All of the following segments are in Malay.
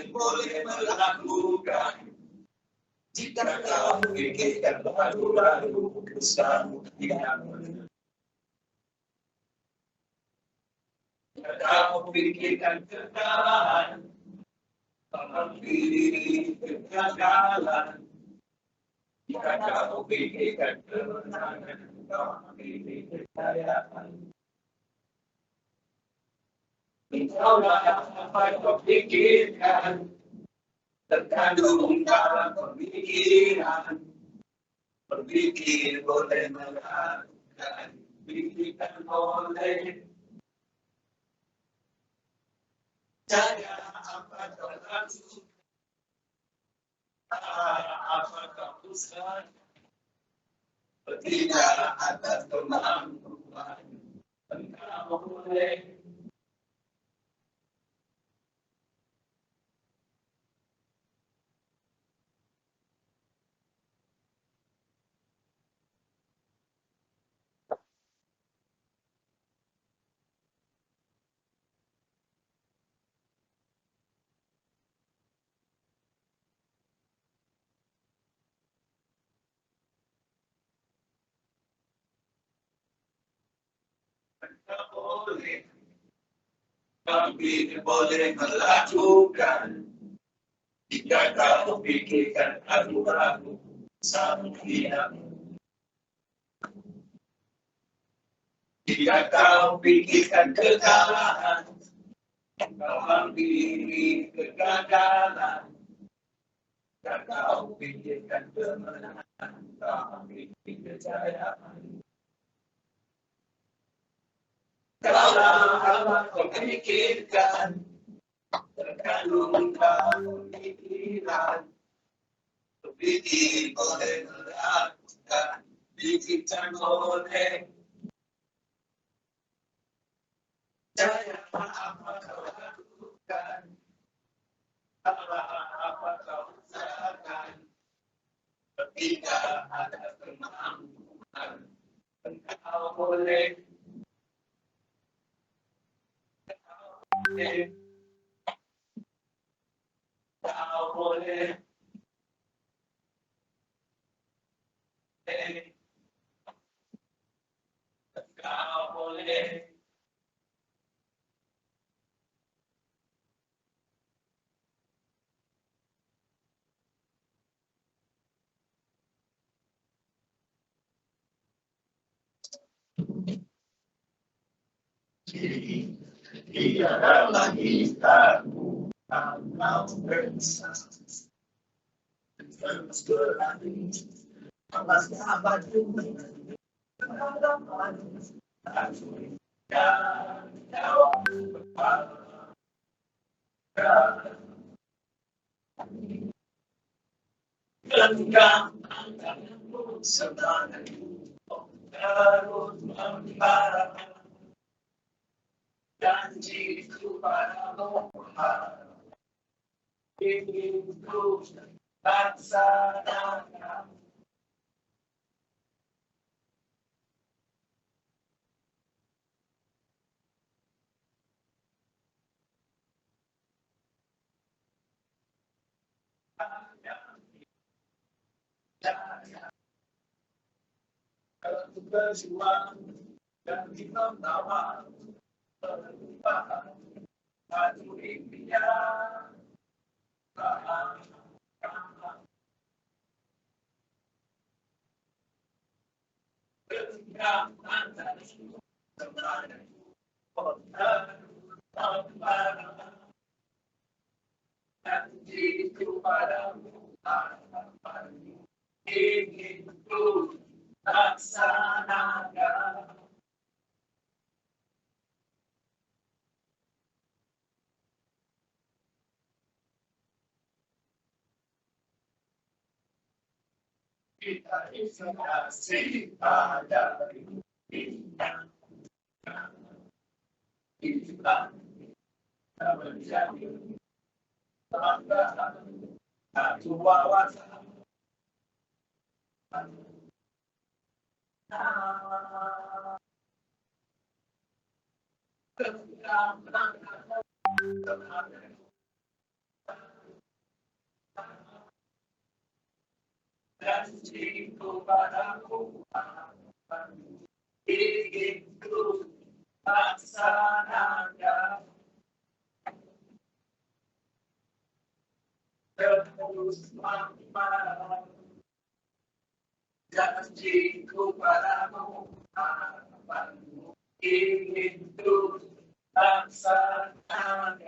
boleh melakukan jika kau pikirkan lalu bersama tidak jika kau pikirkan kekalahan diri kegagalan jika kau pikirkan kemenangan kau pilih kejayaan Insya-Allah apa kau pikirkan terkandung dalam pemikiran berpikir boleh melakukan pikirkan boleh jaya apa kau lakukan apa kau usaha bertindak atas kemampuan engkau boleh kami boleh melakukan jika kau pikirkan ragu-ragu sama tidak jika kau pikirkan kekalahan kau hampiri kegagalan jika kau pikirkan kemenangan kau hampiri kejayaan kalau apa kau pikirkan terkandung dalam pikiran berpikir boleh melakukan pikirkan boleh jaya apa kau lakukan apa kau usahakan tidak ada kemampuan engkau boleh kau boleh kau boleh tiada lagi takut kalau bersama terus berlari awas sahabat juga dan jauh genggam tanganmu sebagai terus membara janjiku padamu inginku laksanakan berjuang dan kita tawa perubahan satu impian ketika anda sebenarnya janjiku padamu ingin ku laksanakan kita inspirasi pada Kita menjadi tangga wawasan janji kepadaku inginku laksanakan terus mampu janji kepadamu inginku laksanakan.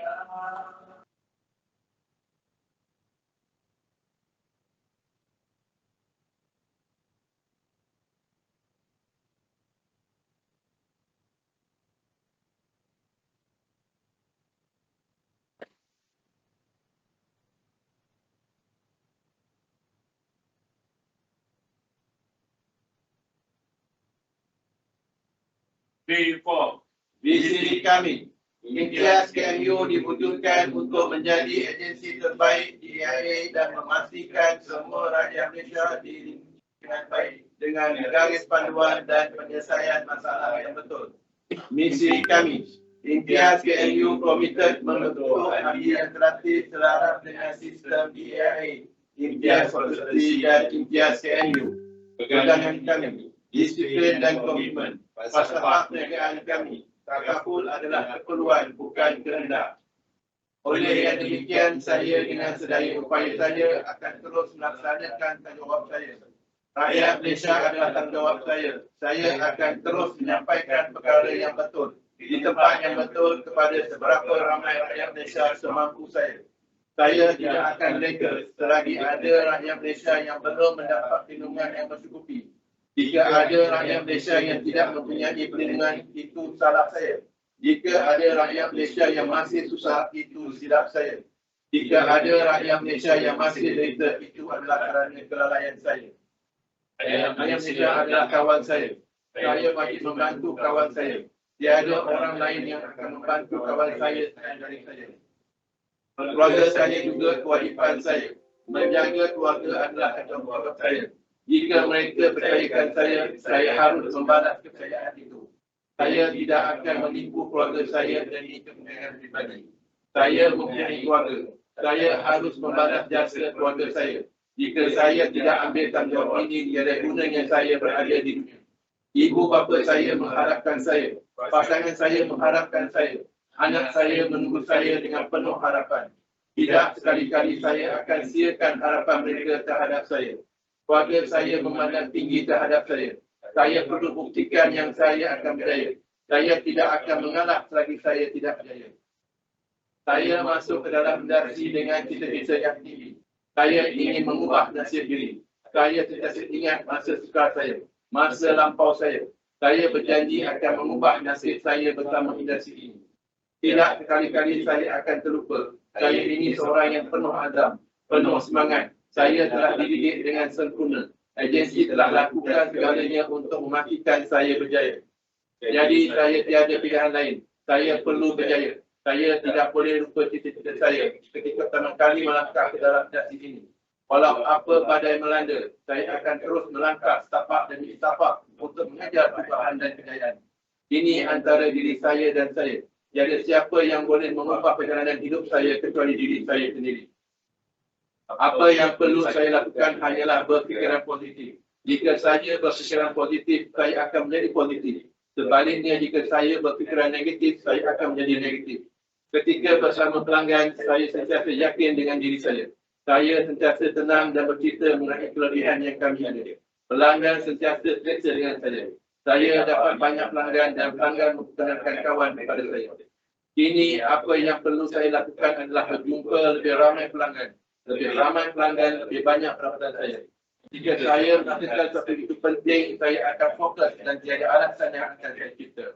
Visi kami, Imtiaz KMU diwujudkan untuk menjadi agensi terbaik di IAA dan memastikan semua rakyat Malaysia dilindungi dengan baik dengan garis panduan dan penyelesaian masalah yang betul. Misi kami, Imtiaz KMU komited membentuk ahli yang kreatif selaras dengan sistem di IAA, Imtiaz Fakulti dan Imtiaz KMU. Pegangan kami, disiplin dan komitmen. Falsafah perniagaan kami, takaful adalah keperluan bukan kehendak. Oleh yang demikian, saya dengan sedaya upaya saya akan terus melaksanakan tanggungjawab saya. Rakyat Malaysia adalah tanggungjawab saya. Saya akan terus menyampaikan perkara yang betul di tempat yang betul kepada seberapa ramai rakyat Malaysia semampu saya. Saya tidak akan reka selagi ada rakyat Malaysia yang belum mendapat perlindungan yang mencukupi. Jika ada rakyat Malaysia yang tidak mempunyai perlindungan, itu salah saya. Jika ada rakyat Malaysia yang masih susah, itu silap saya. Jika ada rakyat Malaysia yang masih derita, itu adalah kerana kelalaian saya. Rakyat Malaysia adalah kawan saya. Saya wajib membantu kawan saya. Tiada orang lain yang akan membantu kawan saya selain dari saya. Keluarga saya juga kewajipan saya. Menjaga keluarga adalah tanggungjawab saya. Jika mereka percayakan saya harus membalas kepercayaan itu. Saya tidak akan menipu keluarga saya demi kepentingan pribadi. Saya mempunyai keluarga. Saya harus membalas jasa keluarga saya. Jika saya tidak ambil tanggungjawab ini, tiada gunanya saya berada di dunia. Ibu bapa saya mengharapkan saya. Pasangan saya mengharapkan saya. Anak saya menunggu saya dengan penuh harapan. Tidak sekali-kali saya akan siakan harapan mereka terhadap saya. Keluarga saya memandang tinggi terhadap saya. Saya perlu buktikan yang saya akan berjaya. Saya tidak akan mengalah selagi saya tidak berjaya. Saya masuk ke dalam redaksi dengan cita-cita yang tinggi. Saya ingin mengubah nasib diri. Saya sentiasa ingat masa sukar saya, masa lampau saya. Saya berjanji akan mengubah nasib saya bersama redaksi ini. Tidak sekali-kali saya akan terlupa. Saya ini seorang yang penuh azam, penuh semangat. Saya telah dididik dengan sempurna. Agensi telah lakukan segalanya untuk memastikan saya berjaya. Jadi saya tiada pilihan lain. Saya perlu berjaya. Saya tidak boleh lupa cita-cita saya ketika pertama kali melangkah ke dalam redaksi ini. Walau apa badai melanda, saya akan terus melangkah setapak demi setapak untuk mengejar perubahan dan kejayaan. Ini antara diri saya dan saya. Tiada siapa yang boleh mengubah perjalanan hidup saya kecuali diri saya sendiri. Apa yang perlu saya lakukan hanyalah berfikiran positif. Jika saya berfikiran positif, saya akan menjadi positif. Sebaliknya, jika saya berfikiran negatif, saya akan menjadi negatif. Ketika bersama pelanggan, saya sentiasa yakin dengan diri saya. Saya sentiasa tenang dan bercerita mengenai kelebihan yang kami ada. Pelanggan sentiasa selesa dengan saya. Saya dapat banyak pelanggan dan pelanggan memperkenalkan kawan kepada saya. Kini, apa yang perlu saya lakukan adalah berjumpa lebih ramai pelanggan. Lebih ramai pelanggan, lebih banyak pendapatan saya. Jika saya merasakan sesuatu itu penting, saya akan fokus dan tiada alasan yang akan saya cipta.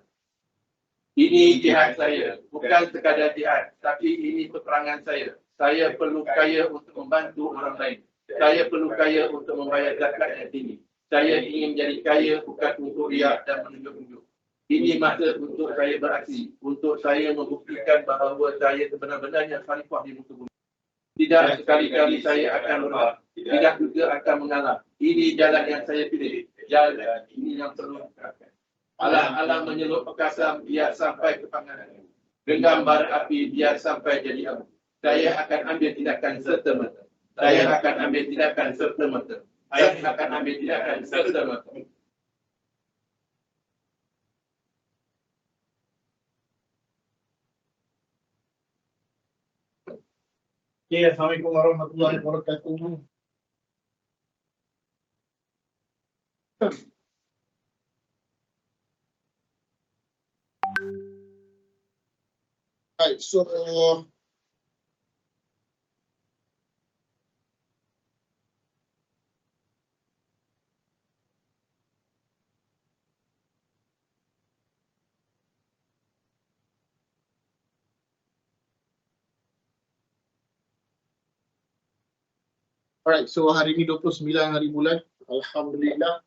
Ini jihad saya, bukan sekadar jihad, tapi ini peperangan saya. Saya perlu kaya untuk membantu orang lain. Saya perlu kaya untuk membayar zakat yang tinggi. Saya ingin menjadi kaya bukan untuk riak dan menunjuk-nunjuk. Ini masa untuk saya beraksi, untuk untuk saya membuktikan bahawa saya sebenar-benarnya khalifah di muka bumi. Tidak sekali-kali saya akan berubah. Tidak juga akan mengalah. Ini jalan yang saya pilih. Jalan ini yang perlu dikerahkan. Alang-alang menyelup perkasa biar sampai ke panganan. Genggam bara api biar sampai jadi abu. Saya akan ambil tindakan serta-merta. Saya akan ambil tindakan serta-merta. Saya akan ambil tindakan serta-merta. Okay, Assalamualaikum warahmatullahi wabarakatuh. Right, so alright, so hari ini 29 hari bulan. Alhamdulillah.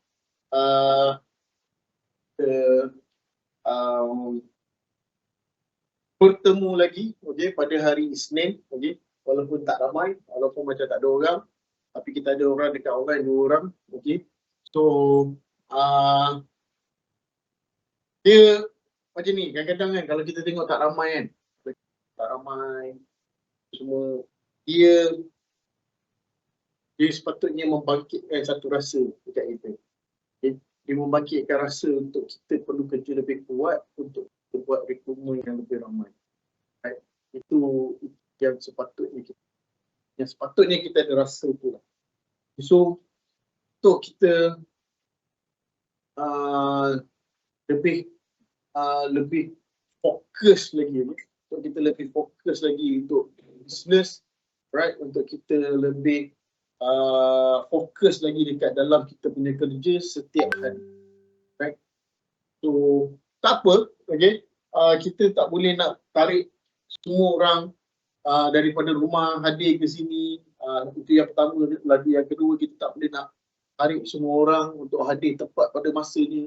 Bertemu lagi, okay, pada hari Isnin, okay, walaupun tak ramai, walaupun macam tak ada orang, tapi kita ada orang dekat online, 2 orang, okay. So, dia macam ni, kadang-kadang kan kalau kita tengok tak ramai kan, tak ramai, semua, dia sepatutnya membangkitkan satu rasa dekat kita. Okay. Dia membangkitkan rasa untuk kita perlu kerja lebih kuat untuk kita buat rekrutmen yang lebih ramai. Right. Itu yang sepatutnya kita ada rasa tu lah. So, untuk kita lebih fokus lagi, untuk kita lebih fokus lagi untuk business, right, untuk kita lebih fokus lagi dekat dalam kita punya kerja setiap hari, right. So tak apa, okay, kita tak boleh nak tarik semua orang daripada rumah hadir ke sini, itu yang pertama. Lagi yang kedua, kita tak boleh nak tarik semua orang untuk hadir tepat pada masanya.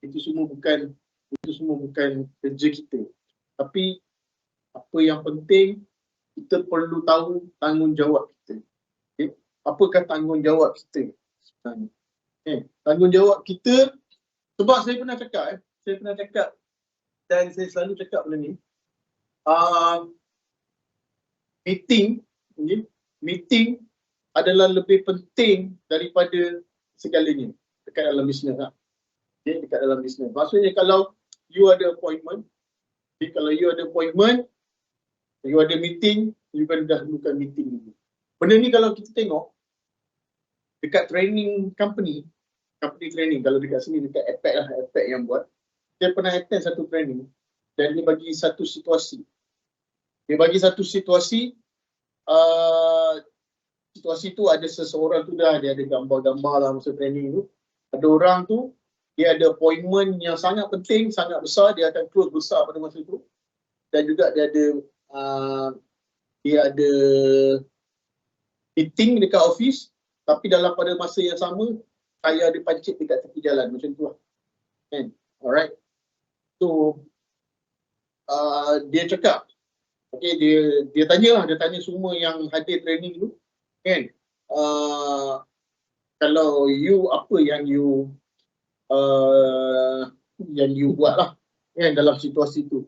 Itu semua bukan kerja kita. Tapi apa yang penting, kita perlu tahu tanggungjawab kita. Okay? Apakah tanggungjawab kita sebenarnya? Okay. Tanggungjawab kita, sebab saya pernah cakap dan saya selalu cakap benda ni, meeting adalah lebih penting daripada segalanya dekat dalam bisnes lah. Okay, dekat dalam bisnes. Maksudnya kalau you ada appointment, you ada meeting, you kan dahulukan meeting dulu. Benda ni kalau kita tengok dekat training company training, kalau dekat sini dekat APEC yang buat, dia pernah attend satu training dan dia bagi satu situasi. Situasi tu ada seseorang tu dia ada gambar-gambar lah masa training tu. Ada orang tu, dia ada appointment yang sangat penting, sangat besar, dia akan close besar pada masa tu. Dan juga dia ada meeting dekat office, tapi dalam pada masa yang sama, saya ada pancit dekat tepi jalan, macam tu lah. Kan? Alright. So, dia cakap, okay, dia tanya semua yang hadir training tu, kan, kalau you, apa yang you buat lah, kan, dalam situasi tu.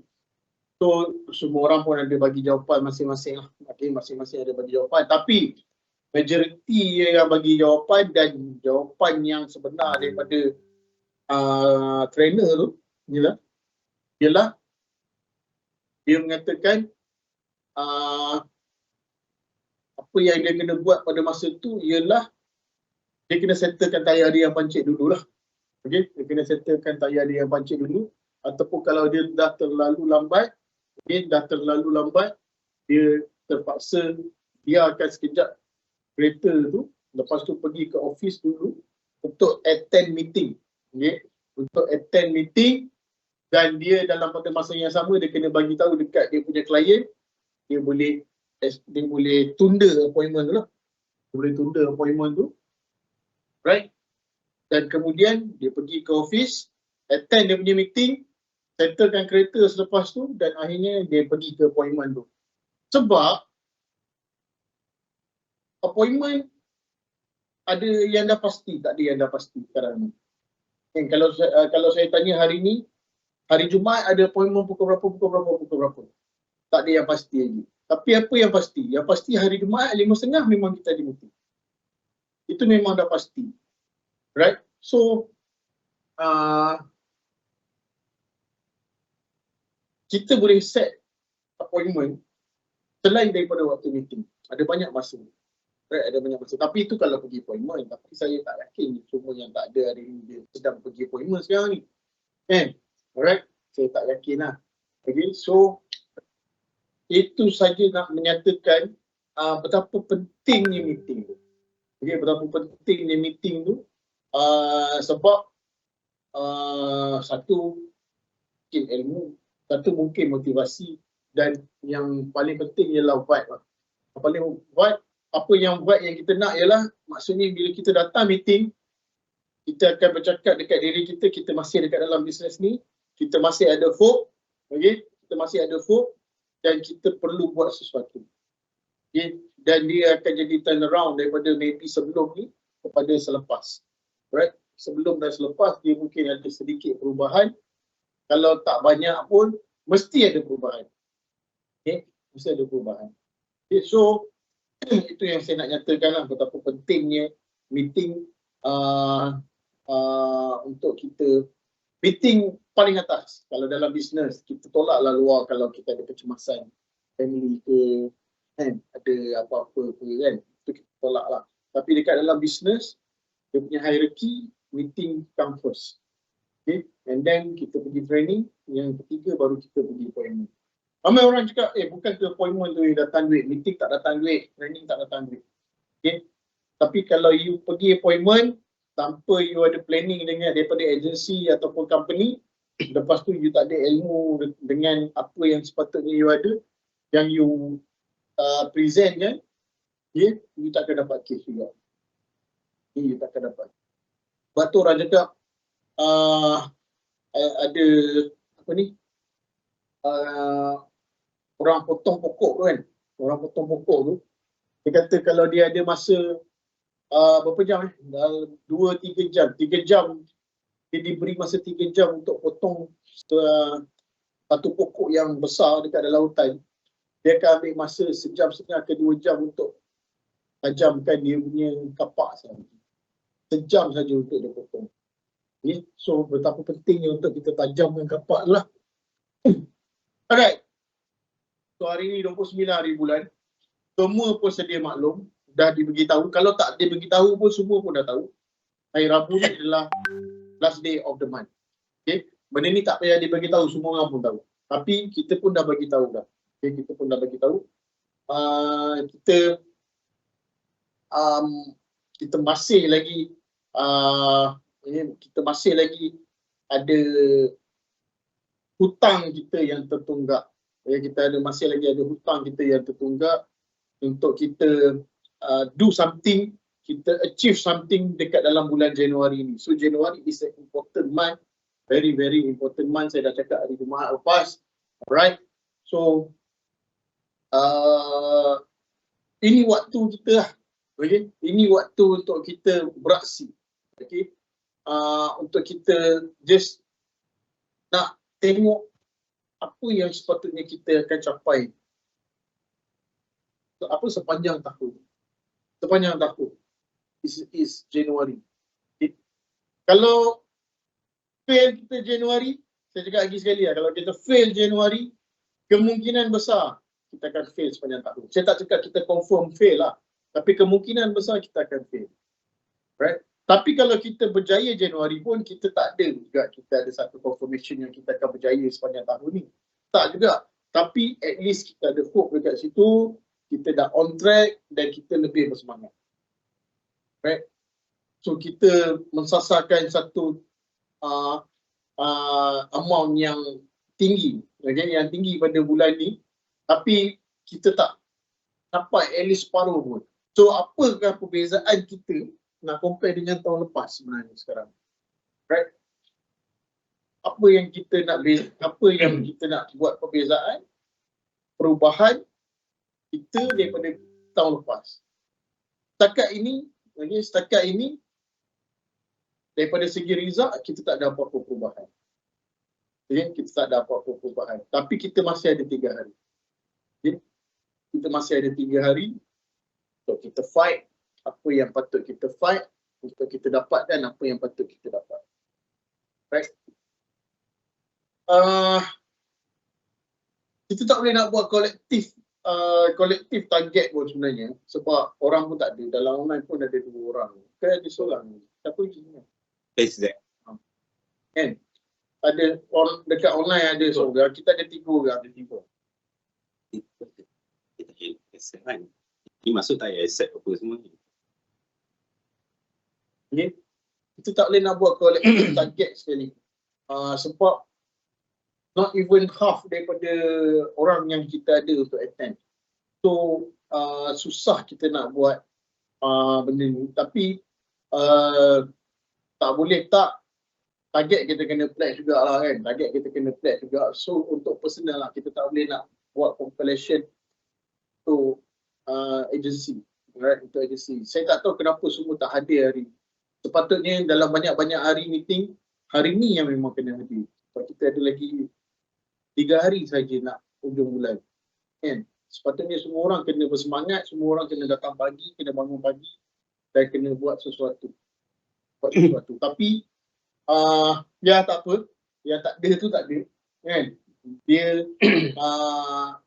So, semua orang pun ada bagi jawapan masing-masing lah. Okay, masing-masing ada bagi jawapan. Tapi, majoriti yang bagi jawapan dan jawapan yang sebenar daripada trainer tu ialah dia mengatakan apa yang dia kena buat pada masa tu ialah dia kena settlekan tayar dia yang pancit dulu lah. Okay? Dia kena settlekan tayar dia yang pancit dulu, ataupun kalau dia dah terlalu lambat, dia terpaksa dia akan sekejap kereta tu, lepas tu pergi ke office dulu untuk attend meeting. Okay? Untuk attend meeting, dan dia dalam pada masa yang sama dia kena bagi tahu dekat dia punya klien, dia boleh tunda appointment tu lah. Dia boleh tunda appointment tu. Right? Dan kemudian dia pergi ke office, attend dia punya meeting, settlekan kereta selepas tu dan akhirnya dia pergi ke appointment tu. Sebab appointment ada yang dah pasti, tak ada yang dah pasti sekarang ni. Kalau saya tanya hari ni, hari Jumaat ada appointment pukul berapa. Tak ada yang pasti lagi. Tapi apa yang pasti? Yang pasti hari Jumaat 5.30 memang kita ada meeting. Itu memang dah pasti. Right? So, kita boleh set appointment selain daripada waktu meeting. Ada banyak masa. Right? Ada banyak masa. Tapi itu kalau pergi appointment. Tapi saya tak yakin semua yang tak ada hari ni dia sedang pergi appointment sekarang ni. Kan? Alright? Saya tak yakin lah. Okay, so itu saja nak menyatakan betapa pentingnya meeting tu. Okay, betapa pentingnya meeting tu sebab satu mungkin ilmu, satu mungkin motivasi dan yang paling penting ialah vibe lah. Paling vibe, apa yang vibe yang kita nak ialah maksudnya bila kita datang meeting, kita akan bercakap dekat diri kita, kita masih dekat dalam bisnes ni, kita masih ada hope, okay? Kita masih ada hope dan kita perlu buat sesuatu. Okay? Dan dia akan jadi turnaround daripada maybe sebelum ni kepada selepas. Right? Sebelum dan selepas dia mungkin ada sedikit perubahan. Kalau tak banyak pun mesti ada perubahan. Okay? Mesti ada perubahan. Okay, so itu yang saya nak nyatakan lah betapa pentingnya meeting untuk kita. Meeting paling atas kalau dalam bisnes, kita tolaklah luar kalau kita ada kecemasan family ke, kan, ada apa-apa ke kan, itu kita tolak lah. Tapi dekat dalam bisnes, dia punya hierarchy, meeting come first. Okay, and then kita pergi training, yang ketiga baru kita pergi appointment. Ramai orang cakap, bukan ke appointment tu datang duit, meeting tak datang duit, training tak datang duit. Okay, tapi kalau you pergi appointment, tanpa you ada planning dengan daripada agensi ataupun company, lepas tu you tak ada ilmu dengan apa yang sepatutnya you ada, yang you present kan, you tak akan dapat case juga. You tak akan dapat. Sebab tu orang cakap ada apa ni, orang potong pokok tu kan, orang potong pokok tu, dia kata kalau dia ada masa berapa jam 2-3 jam. 3 jam dia diberi masa 3 jam untuk potong satu pokok yang besar dekat dalam hutan. Dia akan ambil masa 1.5 jam ke 2 jam untuk tajamkan dia punya kapak saja. 1 jam saja untuk dia potong. Okay? So betapa pentingnya untuk kita tajamkan kapak lah. Alright. So hari ni 29 hari bulan. Semua pun sedia maklum. Dah dibagi tahu. Kalau tak dibagi tahu pun semua pun dah tahu. Hari Rabu ni adalah last day of the month. Okay? Benda ni tak payah dibagi tahu, semua orang pun tahu. Tapi kita pun dah bagi tahu dah. Okay? Kita pun dah bagi tahu. Kita masih lagi ada hutang kita yang tertunggak. Kita masih lagi ada hutang kita yang tertunggak untuk kita do something, kita achieve something dekat dalam bulan Januari ni. So Januari is an important month, very very important month. Saya dah cakap hari Jumaat lepas. Alright. So ini waktu kita lah. Okay? Ini waktu untuk kita beraksi. Okay? Untuk kita just nak tengok apa yang sepatutnya kita akan capai sepanjang tahun. Sepanjang tahun. Is Januari. Okay. Kalau fail kita Januari, saya cakap lagi sekali lah, kalau kita fail Januari, kemungkinan besar kita akan fail sepanjang tahun. Saya tak cakap kita confirm fail lah, tapi kemungkinan besar kita akan fail. Right? Tapi kalau kita berjaya Januari pun, kita tak ada juga kita ada satu confirmation yang kita akan berjaya sepanjang tahun ni. Tak juga. Tapi at least kita ada hope dekat situ, kita dah on track dan kita lebih bersemangat. Right? So kita mensasarkan satu amount yang tinggi, okay? Yang tinggi pada bulan ni, tapi kita tak dapat at least separuh pun. So apakah perbezaan kita nak compare dengan tahun lepas sebenarnya sekarang? Right? apa yang kita nak buat perbezaan, perubahan kita daripada tahun lepas. Setakat ini daripada segi result kita tak ada apa-apa perubahan. Kita tak ada apa-apa perubahan. Tapi kita masih ada 3 hari. Kita masih ada 3 hari untuk kita fight apa yang patut kita fight, untuk kita dapatkan apa yang patut kita dapat. Right? Kita tak boleh nak buat kolektif target pun sebenarnya, sebab orang pun tak ada. Dalam online pun ada 2 orang. Kan ada seorang. Siapa lagi? Exact. Kan? Ada orang dekat online ada seorang. Kita ada 3 orang. Accept kan. Ini maksud tak accept apa semua ni. Okay? Kita tak boleh nak buat kolektif target sekali. Sebab not even half daripada orang yang kita ada untuk attend. So susah kita nak buat benda ni. Tapi tak boleh tak, target kita kena pledge jugalah kan. Target kita kena pledge juga. So untuk personal lah, kita tak boleh nak buat compilation untuk agency. Right? Untuk agency. Saya tak tahu kenapa semua tak hadir hari ni. Sepatutnya dalam banyak-banyak hari meeting, hari ni yang memang kena hadir. Sebab kita ada lagi 3 hari saja nak hujung bulan. Kan? Sepatutnya semua orang kena bersemangat, semua orang kena datang pagi, kena bangun pagi dan kena buat sesuatu. Tapi ya tak apa, yang tak ada tu tak ada. Kan? Dia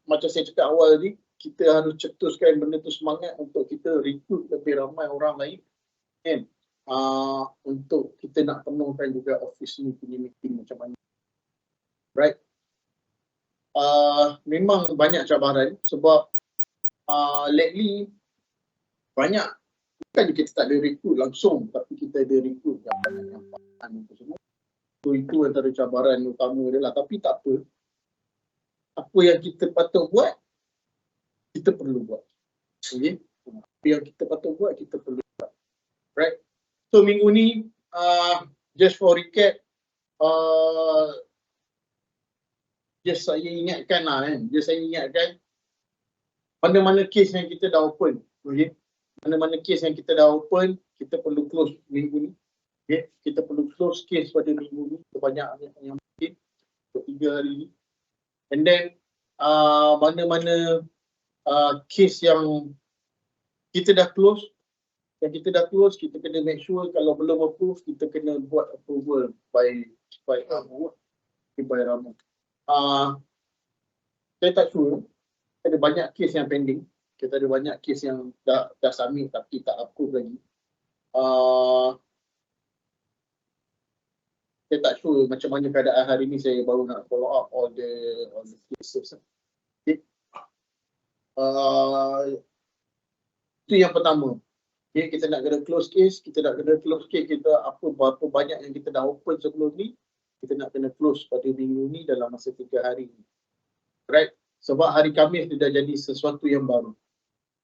macam saya cakap awal tadi, kita harus cetuskan benda tu semangat untuk kita recruit lebih ramai orang lain. Kan? Untuk kita nak penuhkan juga office ni punya meeting macam mana. Right? Memang banyak cabaran sebab lately banyak, bukan kita tak ada recruit langsung, tapi kita ada recruit yang banyak semua. So itu antara cabaran utama dia lah. Tapi tak apa. Apa yang kita patut buat, kita perlu buat. Okay? Apa yang kita patut buat, kita perlu buat. Right? So minggu ni, just for recap, just saya ingatkan mana-mana kes yang kita dah open. Okay? Mana-mana kes yang kita dah open, kita perlu close minggu ni. Okay? Kita perlu close kes pada minggu ni sebanyak yang mungkin untuk 3 hari ni. And then mana-mana kes yang kita dah close, kita kena make sure kalau belum approve, kita kena buat approval by Ramu. Saya tak sure, ada banyak kes yang pending. Kita ada banyak kes yang dah submit tapi tak approve lagi. Saya tak sure macam mana keadaan hari ni, saya baru nak follow up all the cases. Okay. Itu yang pertama. Okay, kita nak kena close case, kita berapa banyak yang kita dah open sebelum ni, kita nak kena close pada minggu ni dalam masa 3 hari ni. Right? Sebab hari Khamis dia dah jadi sesuatu yang baru.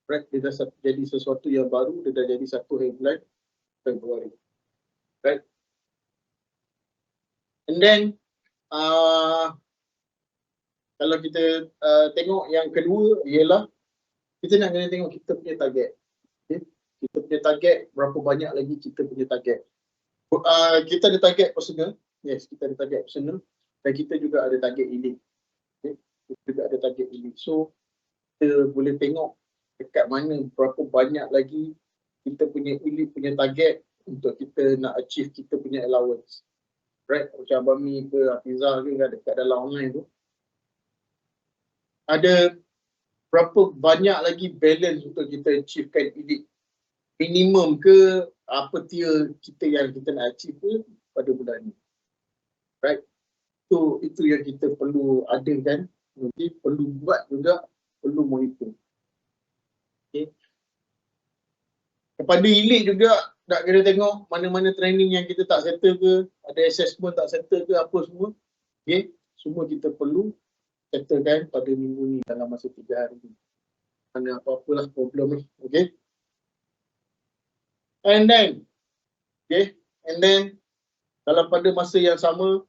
Right? Dia dah jadi sesuatu yang baru, dia dah jadi 1 hari bulan Februari. Right? And then kalau kita tengok yang kedua ialah kita nak kena tengok kita punya target. Okay? Kita punya target, berapa banyak lagi kita punya target. Kita ada target personal. Yes, kita ada target personal. Dan kita juga ada target elite. Okay? Kita juga ada target elite. So, kita boleh tengok dekat mana berapa banyak lagi kita punya elite punya target untuk kita nak achieve kita punya allowance. Right? Macam Abami ke Hafizah ke dekat dalam online tu. Ada berapa banyak lagi balance untuk kita achievekan elite. Minimum ke apa tier kita yang kita nak achieve ke pada bulan ni. Right? So itu yang kita perlu adakan. Okay? Perlu buat juga, perlu monitor. Okay? Kepada elite juga nak kena tengok mana-mana training yang kita tak settle ke, ada assessment tak settle ke apa semua. Okay? Semua kita perlu settlekan pada minggu ni dalam masa 3 hari ni. Mana apa-apalah problem ni. Okay? And then dalam pada masa yang sama,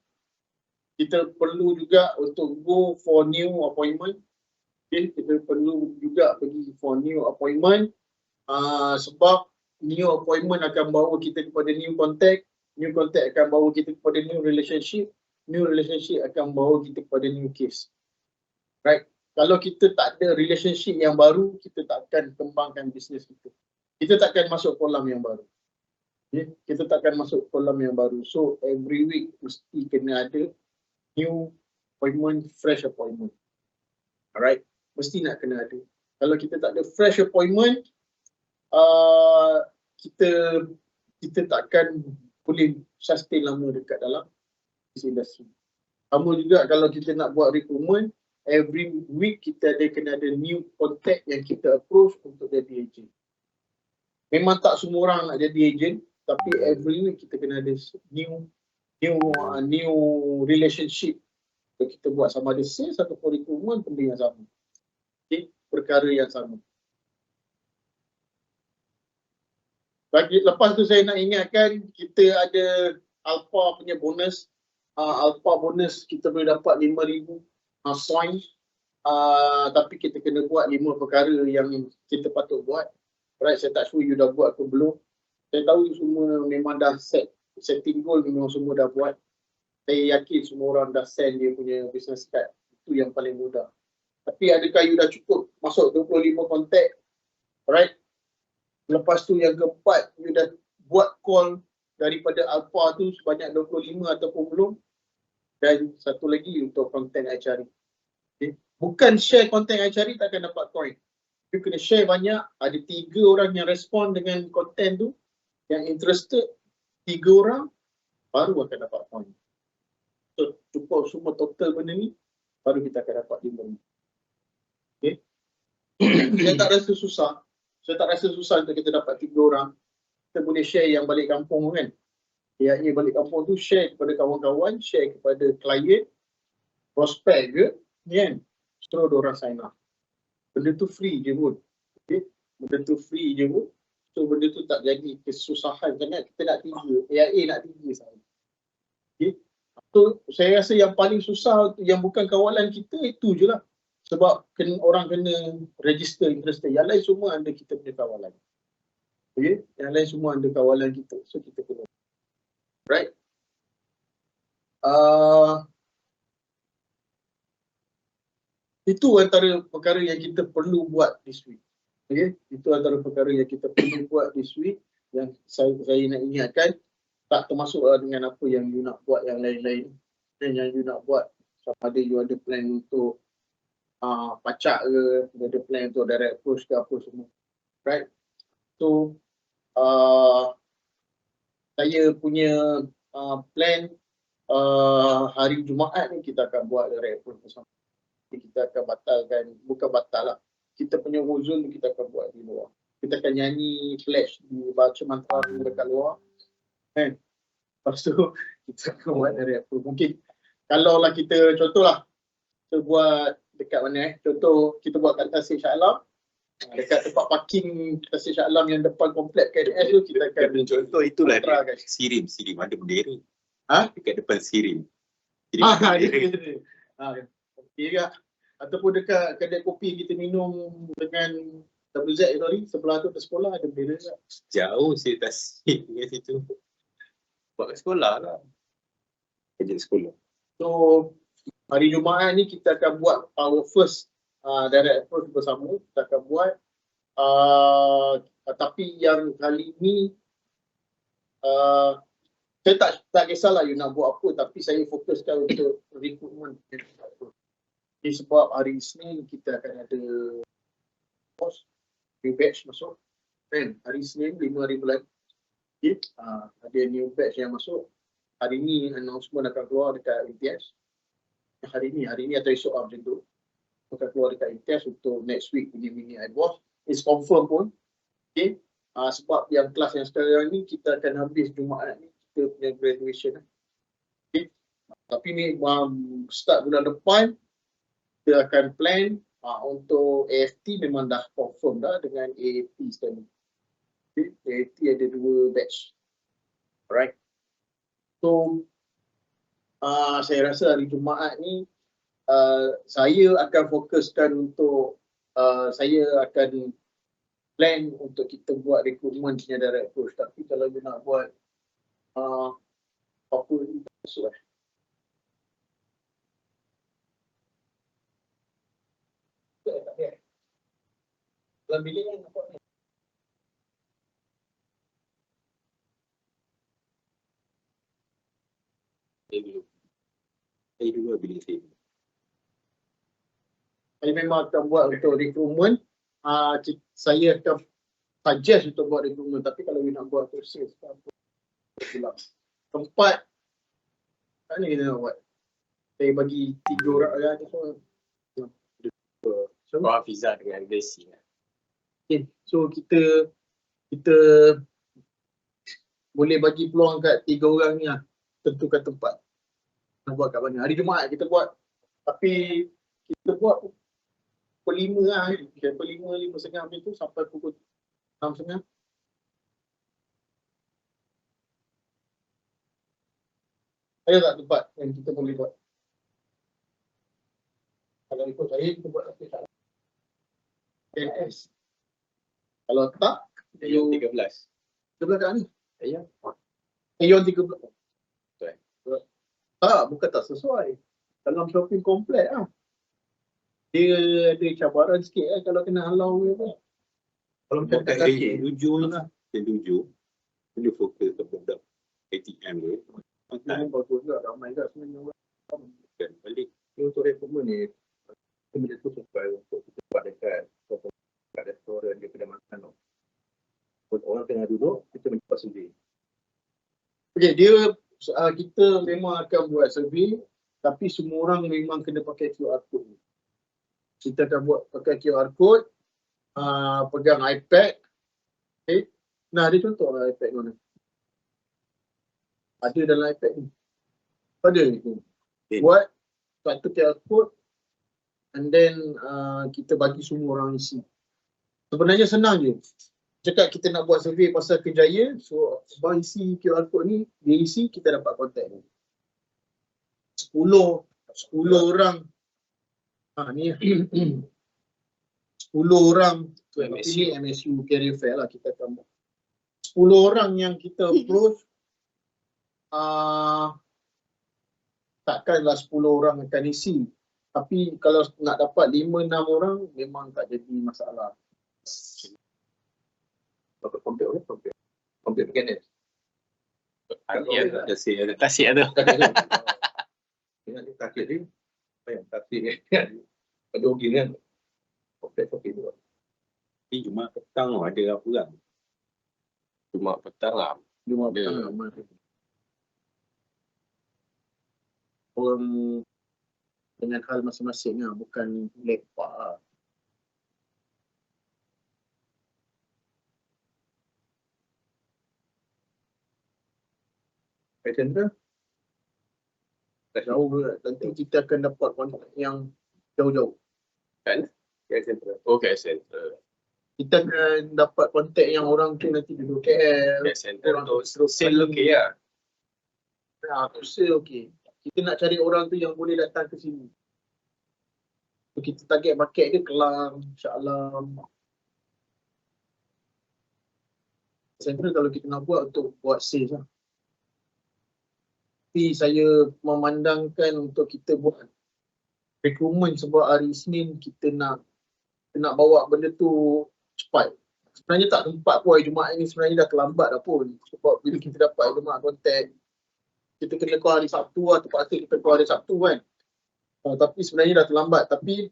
kita perlu juga untuk go for new appointment. Okay, kita perlu juga pergi for new appointment sebab new appointment akan bawa kita kepada new contact akan bawa kita kepada new relationship akan bawa kita kepada new case. Right? Kalau kita tak ada relationship yang baru, kita takkan kembangkan bisnes kita. Kita takkan masuk kolam yang baru. Okay? Kita takkan masuk kolam yang baru. So every week mesti kena ada new appointment, fresh appointment. Alright? Mesti nak kena ada. Kalau kita tak ada fresh appointment, kita takkan boleh sustain lama dekat dalam industri. Sama juga kalau kita nak buat recruitment, every week kita kena ada new contact yang kita approach untuk jadi agent. Memang tak semua orang nak jadi agent, tapi every week kita kena ada new relationship. Kalau kita buat sama ada sales atau recruitment, benda yang sama. Okay? Perkara yang sama. Lepas tu saya nak ingatkan, kita ada Alpha punya bonus. Alpha bonus kita boleh dapat 5,000 points. Tapi kita kena buat 5 perkara yang kita patut buat. Right, saya tak sure you dah buat ke belum. Saya tahu semua memang dah setting goal, memang semua dah buat. Saya yakin semua orang dah send dia punya business card. Itu yang paling mudah. Tapi adakah you dah cukup masuk 25 kontak? Right? Lepas tu yang keempat, you dah buat call daripada Alpha tu sebanyak 25 ataupun belum. Dan satu lagi untuk content I cari. Okay? Bukan share content I cari takkan dapat coin. You kena share banyak. Ada 3 orang yang respon dengan content tu, yang interested, 3 orang baru akan dapat coin. So cukup semua total benda ni, baru kita akan dapat 5. Okay? Saya tak rasa susah. Untuk kita dapat 3 orang. Kita boleh share yang balik kampung kan. Yang balik kampung tu share kepada kawan-kawan, share kepada klien, prospek ke, kan. Terus diorang sign up. Benda tu free je pun. Okay? Benda tu free je pun. So benda tu tak jadi kesusahan kerana kita nak 3. AIA nak 3 sahaja. Okay? So saya rasa yang paling susah yang bukan kawalan kita itu je lah. Sebab orang kena register interested. Yang lain semua ada kita punya kawalan. Okay? Yang lain semua ada kawalan kita. So kita kena. Right? Itu antara perkara yang kita perlu buat this week. Okay? Itu antara perkara yang kita perlu buat this week. Yang saya nak ingatkan, tak termasuk dengan apa yang you nak buat yang lain-lain. Dan yang you nak buat, sama ada you ada plan untuk pacak ke, ada plan untuk direct approach ke apa semua. Right? So, saya punya plan hari Jumaat ni kita akan buat direct approach bersama. Kita akan batalkan, bukan batal lah. Kita punya huzun kita akan buat di luar. Kita akan nyanyi flash di baca mantra dekat luar. Kan? Lepas tu kita akan buat direct approach. Mungkin kalau lah kita contohlah kita buat dekat mana contoh kita buat kat Tasik Shah Alam, dekat tempat parking Tasik Shah Alam yang depan komplek KDS tu kita akan contoh itulah dia. Sirim ada bendera. Dekat depan Sirim. Okey juga. Ataupun dekat kedai kopi kita minum dengan WZ sebelah tu sekolah ada bendera juga. Jauh saya Tasik dengan situ. Buat kat sekolah lah. Kerja sekolah. So hari Jumaat ni kita akan buat our first direct approach bersama. Kita akan buat tapi yang kali ni saya tak kisahlah you nak buat apa, tapi saya fokuskan untuk recruitment. Sebab hari Isnin kita akan ada post new batch masuk kan, hari Isnin 5 hari bulan. Okay. Ada new batch yang masuk. Hari ni announcement akan keluar dekat MTS. Hari ni atau esok macam tu akan keluar dekat MTS untuk next week punya mini advance. It's confirm pun. Okay. Sebab yang kelas yang sekarang ni kita akan habis Jumaat ni kita punya graduation. Okay. Tapi ni start bulan depan kita akan plan untuk AFT memang dah confirm dah dengan AAT sekali. Okay. AAT ada 2 batch. Alright. So saya rasa hari Jumaat ni saya akan fokuskan untuk saya akan plan untuk kita buat rekrutmen senior direct coach. Tapi kalau you nak buat apa ni masuk dalam bilik ni nampak ni. Saya dulu bilik saya. Saya memang akan buat untuk rekrutmen. Saya akan suggest untuk buat rekrutmen. Tapi kalau you nak buat untuk sales, pulang. Tempat, tak ni kita nak buat. Saya bagi 3 orang lah. So, Hafiza dengan Gracie. Okay. So kita boleh bagi peluang kat 3 orang ni lah. Tentukan tempat. Nak buat kat mana. Hari Jumaat kita buat. Tapi kita buat pukul 5 lah. Pukul 5, 5.30 macam tu sampai pukul 6.30. Ada tak tempat yang kita boleh buat? Kalau ikut saya, kita buat tapi tak. LS. Kalau tak, Yang 13. 13 kat ni. Ya. Ayon 13. Betul. Tak, bukan tak sesuai. Dalam shopping komplek lah. Dia ada cabaran sikit lah kalau kena halau ke apa. Kalau macam kat kaki. Tujuh lah. Yang 7. Dia fokus ke produk ATM dia. Memang bagus juga. Ramai juga sebenarnya orang. Kan balik. Ini untuk rekrutmen ni, benda tu sampai untuk kita buat dekat restoran dia kedai makan tu. Orang tengah duduk, kita mencapai survey. Okey, dia kita memang akan buat survey tapi semua orang memang kena pakai QR code. Kita akan buat pakai QR code, pegang iPad. Okay. Nah, ada contoh lah iPad mana? Ada dalam iPad ni. Ada ni. Buat satu QR code and then kita bagi semua orang isi. Sebenarnya senang je. Cakap kita nak buat survey pasal Kejaya, so abang isi QR code ni, dia isi, kita dapat kontak ni. 10 orang. Ni 10 orang Tu MSU. ini MSU Career Fair lah kita akan buat. 10 orang yang kita approach, takkanlah 10 orang akan isi. Tapi kalau nak dapat 5-6 orang, memang tak jadi masalah. Dapat kompet orang, kompet mekanik. Tasik ada. Tasik ada. Ingat dia tasik dia, apa yang tasik ni? Ada orang kan? Kompet tu. Ni Jumaat petang ada apa kan? Jumaat petang lah. Cuma Ya. orang dengan hal masing-masing lah, bukan lepak lah. Center, Jauh pula. Nanti kita akan dapat kontak yang jauh-jauh. Kan? center. Okay, center. Kita akan dapat kontak yang orang tu nanti duduk KL. Okay, center Orang tu tu sale okey lah. Aku rasa okey. Kita nak cari orang tu yang boleh datang ke sini. So, kita target market dia Kelang, Shah Alam. Center kalau kita nak buat untuk buat sales lah. Tapi saya memandangkan untuk kita buat rekrutmen sebab hari Isnin kita nak bawa benda tu cepat. Sebenarnya tak tempat pun hari Jumaat ni sebenarnya dah terlambat dah pun. Sebab bila kita dapat hari Jumaat kontak, kita kena keluar hari Sabtu lah, terpaksa kita keluar hari Sabtu kan. Tapi sebenarnya dah terlambat. Tapi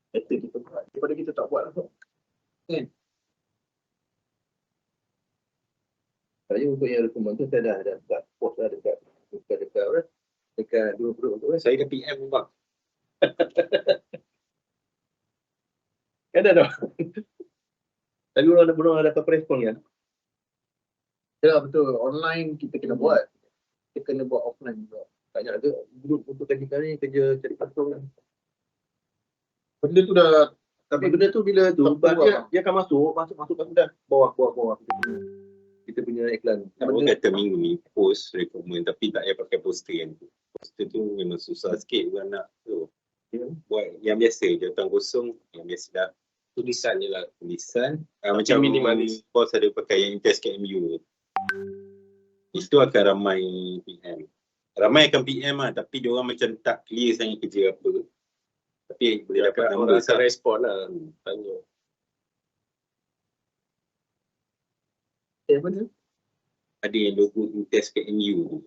better kita buat daripada kita tak buat lah. Kan? Saya untuk yang rekrutmen tu saya dah buat post lah dekat dua grup tu kan. Saya dah PM bang. Kan dah dah. Tapi orang ada dapat respon kan. Ya betul. Online kita kena buat. Kita kena buat offline juga. Banyak ada grup untuk kajian ni kerja cari pasal kan. Benda tu dah Tapi benda tu bila tu Tentu dia akan masuk kat sudah bawah. kita punya iklan. Orang kata minggu ni post recommend tapi tak payah pakai poster kan. Poster tu memang susah sikit bukan nak tu. Buat yang biasa, jawatan kosong, yang biasa dah. Tulisan je lah. Tulisan, Tapi macam minimalis. post ada pakai yang test KMU. Itu akan ramai PM. Ramai akan PM lah, tapi diorang macam tak clear sangat kerja apa. Tapi boleh dapat Orang number akan respon lah. Tanya. Apa tu? ada yang logo test KMU.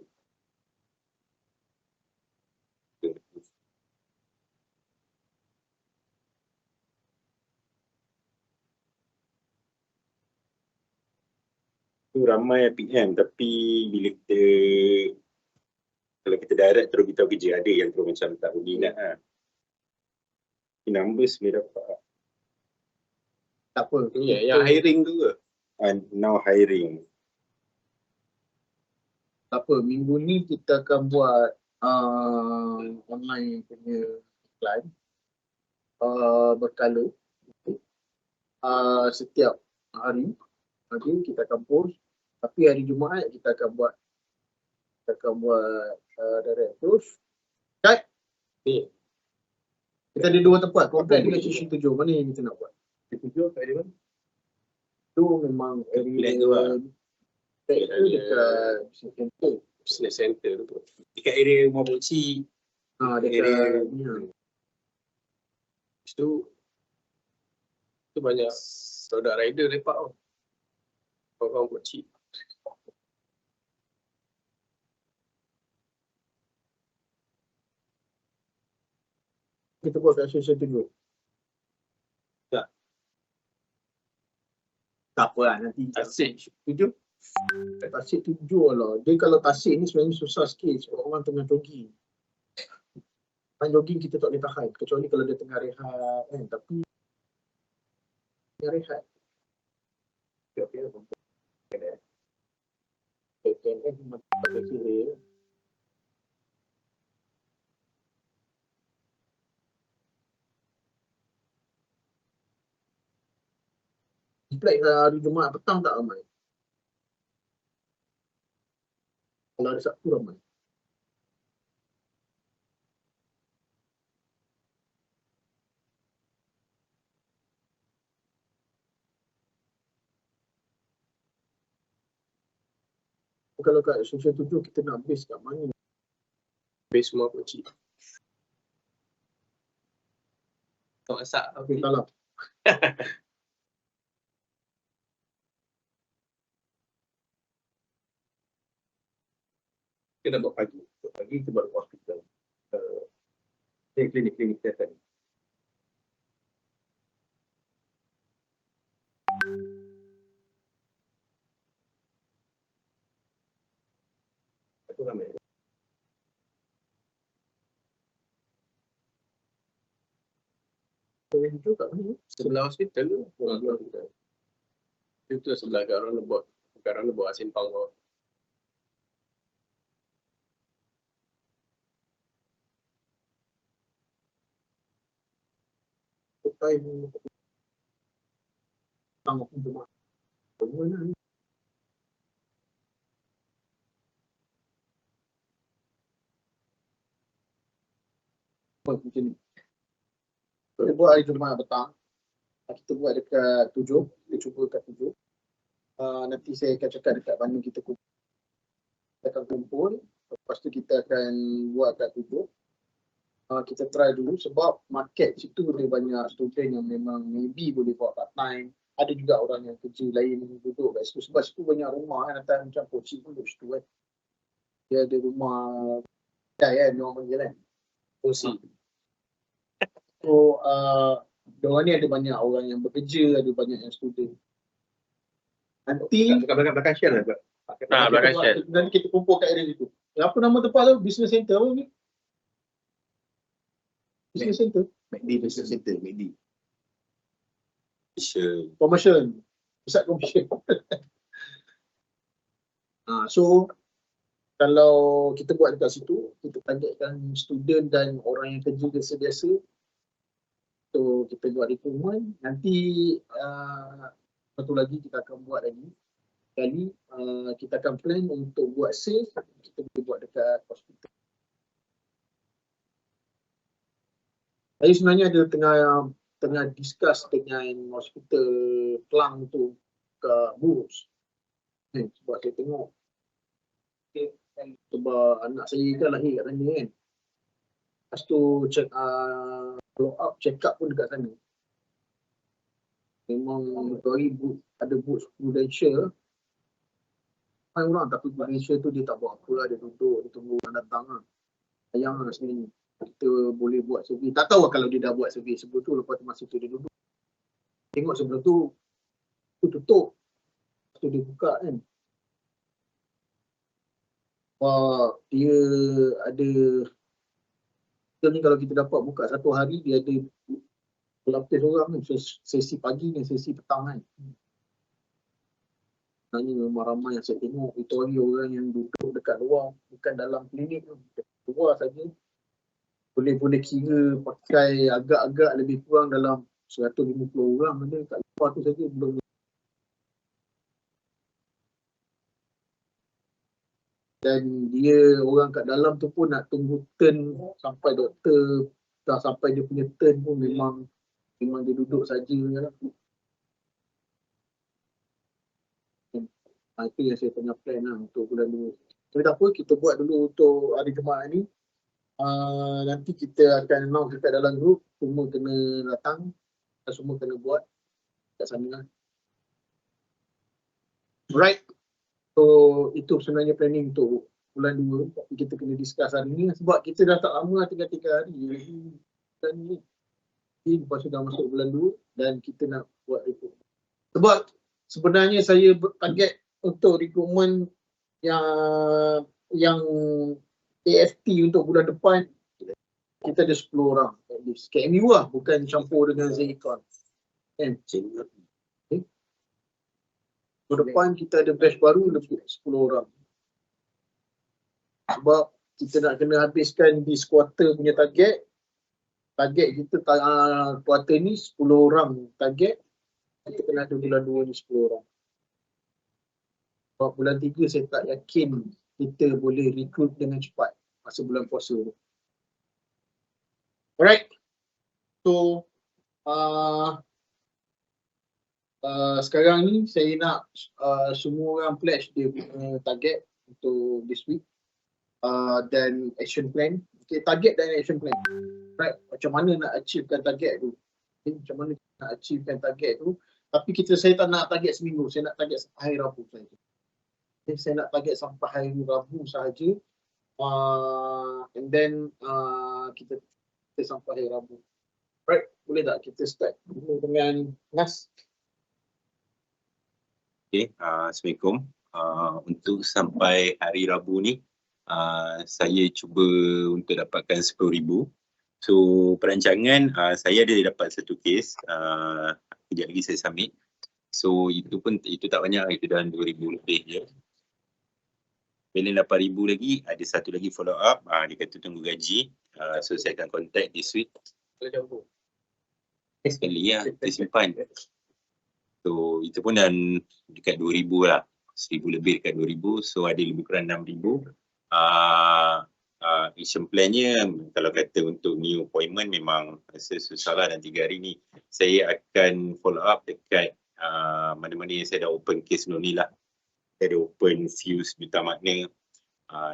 Tu ramai PM tapi bila kita kalau kita direct terus beritahu kerja ada yang terus macam tak berminat lah. Numbers boleh dapat lah. Tak apa. Ya, yang hiring tu ke? And now hiring. Tak apa. Minggu ni kita akan buat online punya iklan berkala. Setiap hari kita akan post. Tapi hari Jumaat kita akan buat direct post. Kat? Ni. Kita ada dua tempat. Komplek dengan Sisi 7. Mana yang kita nak buat? Sisi 7 kat mana? Tu memang Komplek tu lah. dekat business center. Business center tu. Dekat area rumah Pokcik. Dekat ni. Lepas tu banyak produk rider lepak tau. Orang kecil. Kita buat kat Sisi 7. Tak. Tak apa lah nanti. Tasik. 7. Tasik 7 lah. Dia kalau Tasik ni sebenarnya susah sikit sebab orang tengah jogging. Main jogging kita tak boleh tahan. Kecuali kalau dia tengah rehat kan. Tapi tengah rehat. KNF memang tak kira. Komplek hari Jumaat petang tak ramai. Kalau hari Sabtu ramai. Kalau kat Sisi 7 kita nak base kat mana? Base semua kecil. Tak masak. Tapi kalau Kita nak buat pagi. Buat pagi kita buat hospital. Klinik kesihatan. Itu ramai. Sisi 7 kat mana? Sebelah hospital tu. Itu sebelah kat orang lebot. Kat orang lebot Simpang tu. Time petang maupun Jumaat. Mana ni? Buat macam ni. Kita buat hari Jumaat petang. Kita buat dekat 7. Kita cuba dekat 7. Nanti saya akan cakap dekat mana kita kumpul. Kita akan kumpul. Lepas tu kita akan buat kat 7. Kita try dulu sebab market situ dia banyak student yang memang maybe boleh buat part time. Ada juga orang yang kerja lain duduk kat situ. Sebab situ banyak rumah kan. Datang macam Pokcik pun duduk situ kan. Dia ada rumah kedai kan. Dia orang panggil kan. Fungsi. So, diorang ni ada banyak orang yang bekerja, ada banyak yang student. Nanti Belakang share lah. Belakang shell. nanti kita kumpul kat area situ. Apa nama tempat tu? Business Center apa ni? Business Center? McD Business Center. McD. Commercial. Pusat commercial. So, kalau kita buat dekat situ, kita targetkan student dan orang yang kerja biasa-biasa. So, kita buat recruitment. Nanti satu lagi kita akan buat lagi. kali kita akan plan untuk buat safe, kita boleh buat dekat hospital. Saya sebenarnya ada tengah discuss dengan hospital Kelang tu ke Bus. Sebab saya tengok sebab anak saya kan lahir kat sana kan. Lepas tu follow up, check up pun dekat sana. Memang ada boots prudential. Ramai orang tapi prudential tu dia tak buat apa lah, dia duduk, dia tunggu orang datang lah. Sayang lah sebenarnya. Kita boleh buat survey. Tak tahu lah kalau dia dah buat survey sebelum tu, lepas tu masa tu dia duduk. Tengok sebelum tu tutup. Lepas tu dia buka kan. Dia ada, ni kalau kita dapat buka satu hari, dia ada berlapis orang kan. Sesi pagi dan sesi petang kan. Sebenarnya memang ramai yang saya tengok itu hari orang yang duduk dekat luar, bukan dalam klinik tu. Dekat luar saja. Boleh kira pakai agak-agak lebih kurang dalam 150 orang ada kat luar tu saja belum. Dan dia orang kat dalam tu pun nak tunggu turn sampai doktor dah sampai dia punya turn pun memang dia duduk saja lah. Itu yang saya tengah plan lah untuk bulan 2. Tapi tak apa, kita buat dulu untuk hari Jumaat ni. Nanti kita akan announce dekat dalam grup, semua kena datang, semua kena buat kat sana lah. Right. So itu sebenarnya planning untuk bulan 2, tapi kita kena discuss hari ni sebab kita dah tak lama lah, 3 hari bulan ni. Lepas tu dah masuk bulan 2 dan kita nak buat recruitment. Sebab sebenarnya saya target untuk recruitment yang AFT untuk bulan depan kita ada 10 orang at least. KMU lah, bukan campur dengan Zikon. Kan? Okay. Bulan depan kita ada batch baru lebih 10 orang. Sebab kita nak kena habiskan this quarter punya target. Target kita quarter ni 10 orang target. Kita kena ada bulan 2 ni 10 orang. Sebab bulan 3 saya tak yakin kita boleh recruit dengan cepat masa bulan puasa tu. Alright. So sekarang ni saya nak semua orang pledge dia punya target untuk this week dan action plan. Okay, target dan action plan. Right, macam mana nak achievekan target tu. Okay, macam mana nak achievekan target tu. Tapi saya tak nak target seminggu, saya nak target sampai hari Rabu saja. Okay, saya nak target sampai hari Rabu sahaja. And then kita sampai hari Rabu. Right, boleh tak kita start dulu dengan Nas? Okay, Assalamualaikum. Untuk sampai hari Rabu ni, saya cuba untuk dapatkan 10,000. So perancangan saya ada dapat satu kes, kejap lagi saya submit. So itu tak banyak, itu dalam 2,000 lebih je. Bila 8,000 lagi, ada satu lagi follow up, dia kata tunggu gaji. So saya akan contact this week. Sekali lah, kita simpan. So itu pun dan dekat 2,000 lah, 1,000 lebih dekat 2,000. So ada lebih kurang 6,000. Action plan-nya kalau kata untuk new appointment memang rasa susah lah, dan 3 hari ni saya akan follow up dekat mana-mana yang saya dah open case sebelum ni lah. Saya ada open Fuse Duta Makna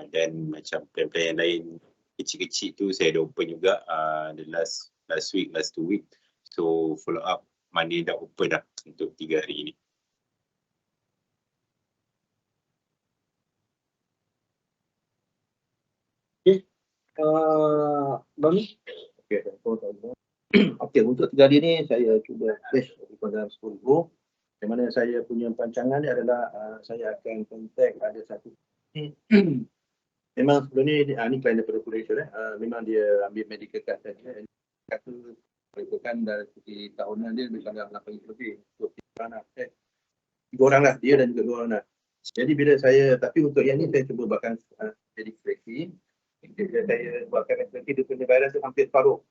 dan macam plan-plan yang lain kecil-kecil tu saya ada open juga the last week, last 2 week. So follow up mana dah open dah untuk 3 hari ni. Bami? Okey, untuk 3 hari ni saya cuba batch dalam 10,000. Yang mana saya punya perancangan ni adalah saya akan contact ada satu memang sebelum ni klien daripada Prudential memang dia ambil medical card saja. Kata perikutkan dari segi tahunan dia lebih kurang 8,000 lebih. Untuk 3 orang lah, dia dan juga 2 orang lah. Jadi bila tapi untuk yang ni saya cuba buatkan jadi seleksi. Bila saya buatkan seleksi, dia punya virus tu hampir separuh.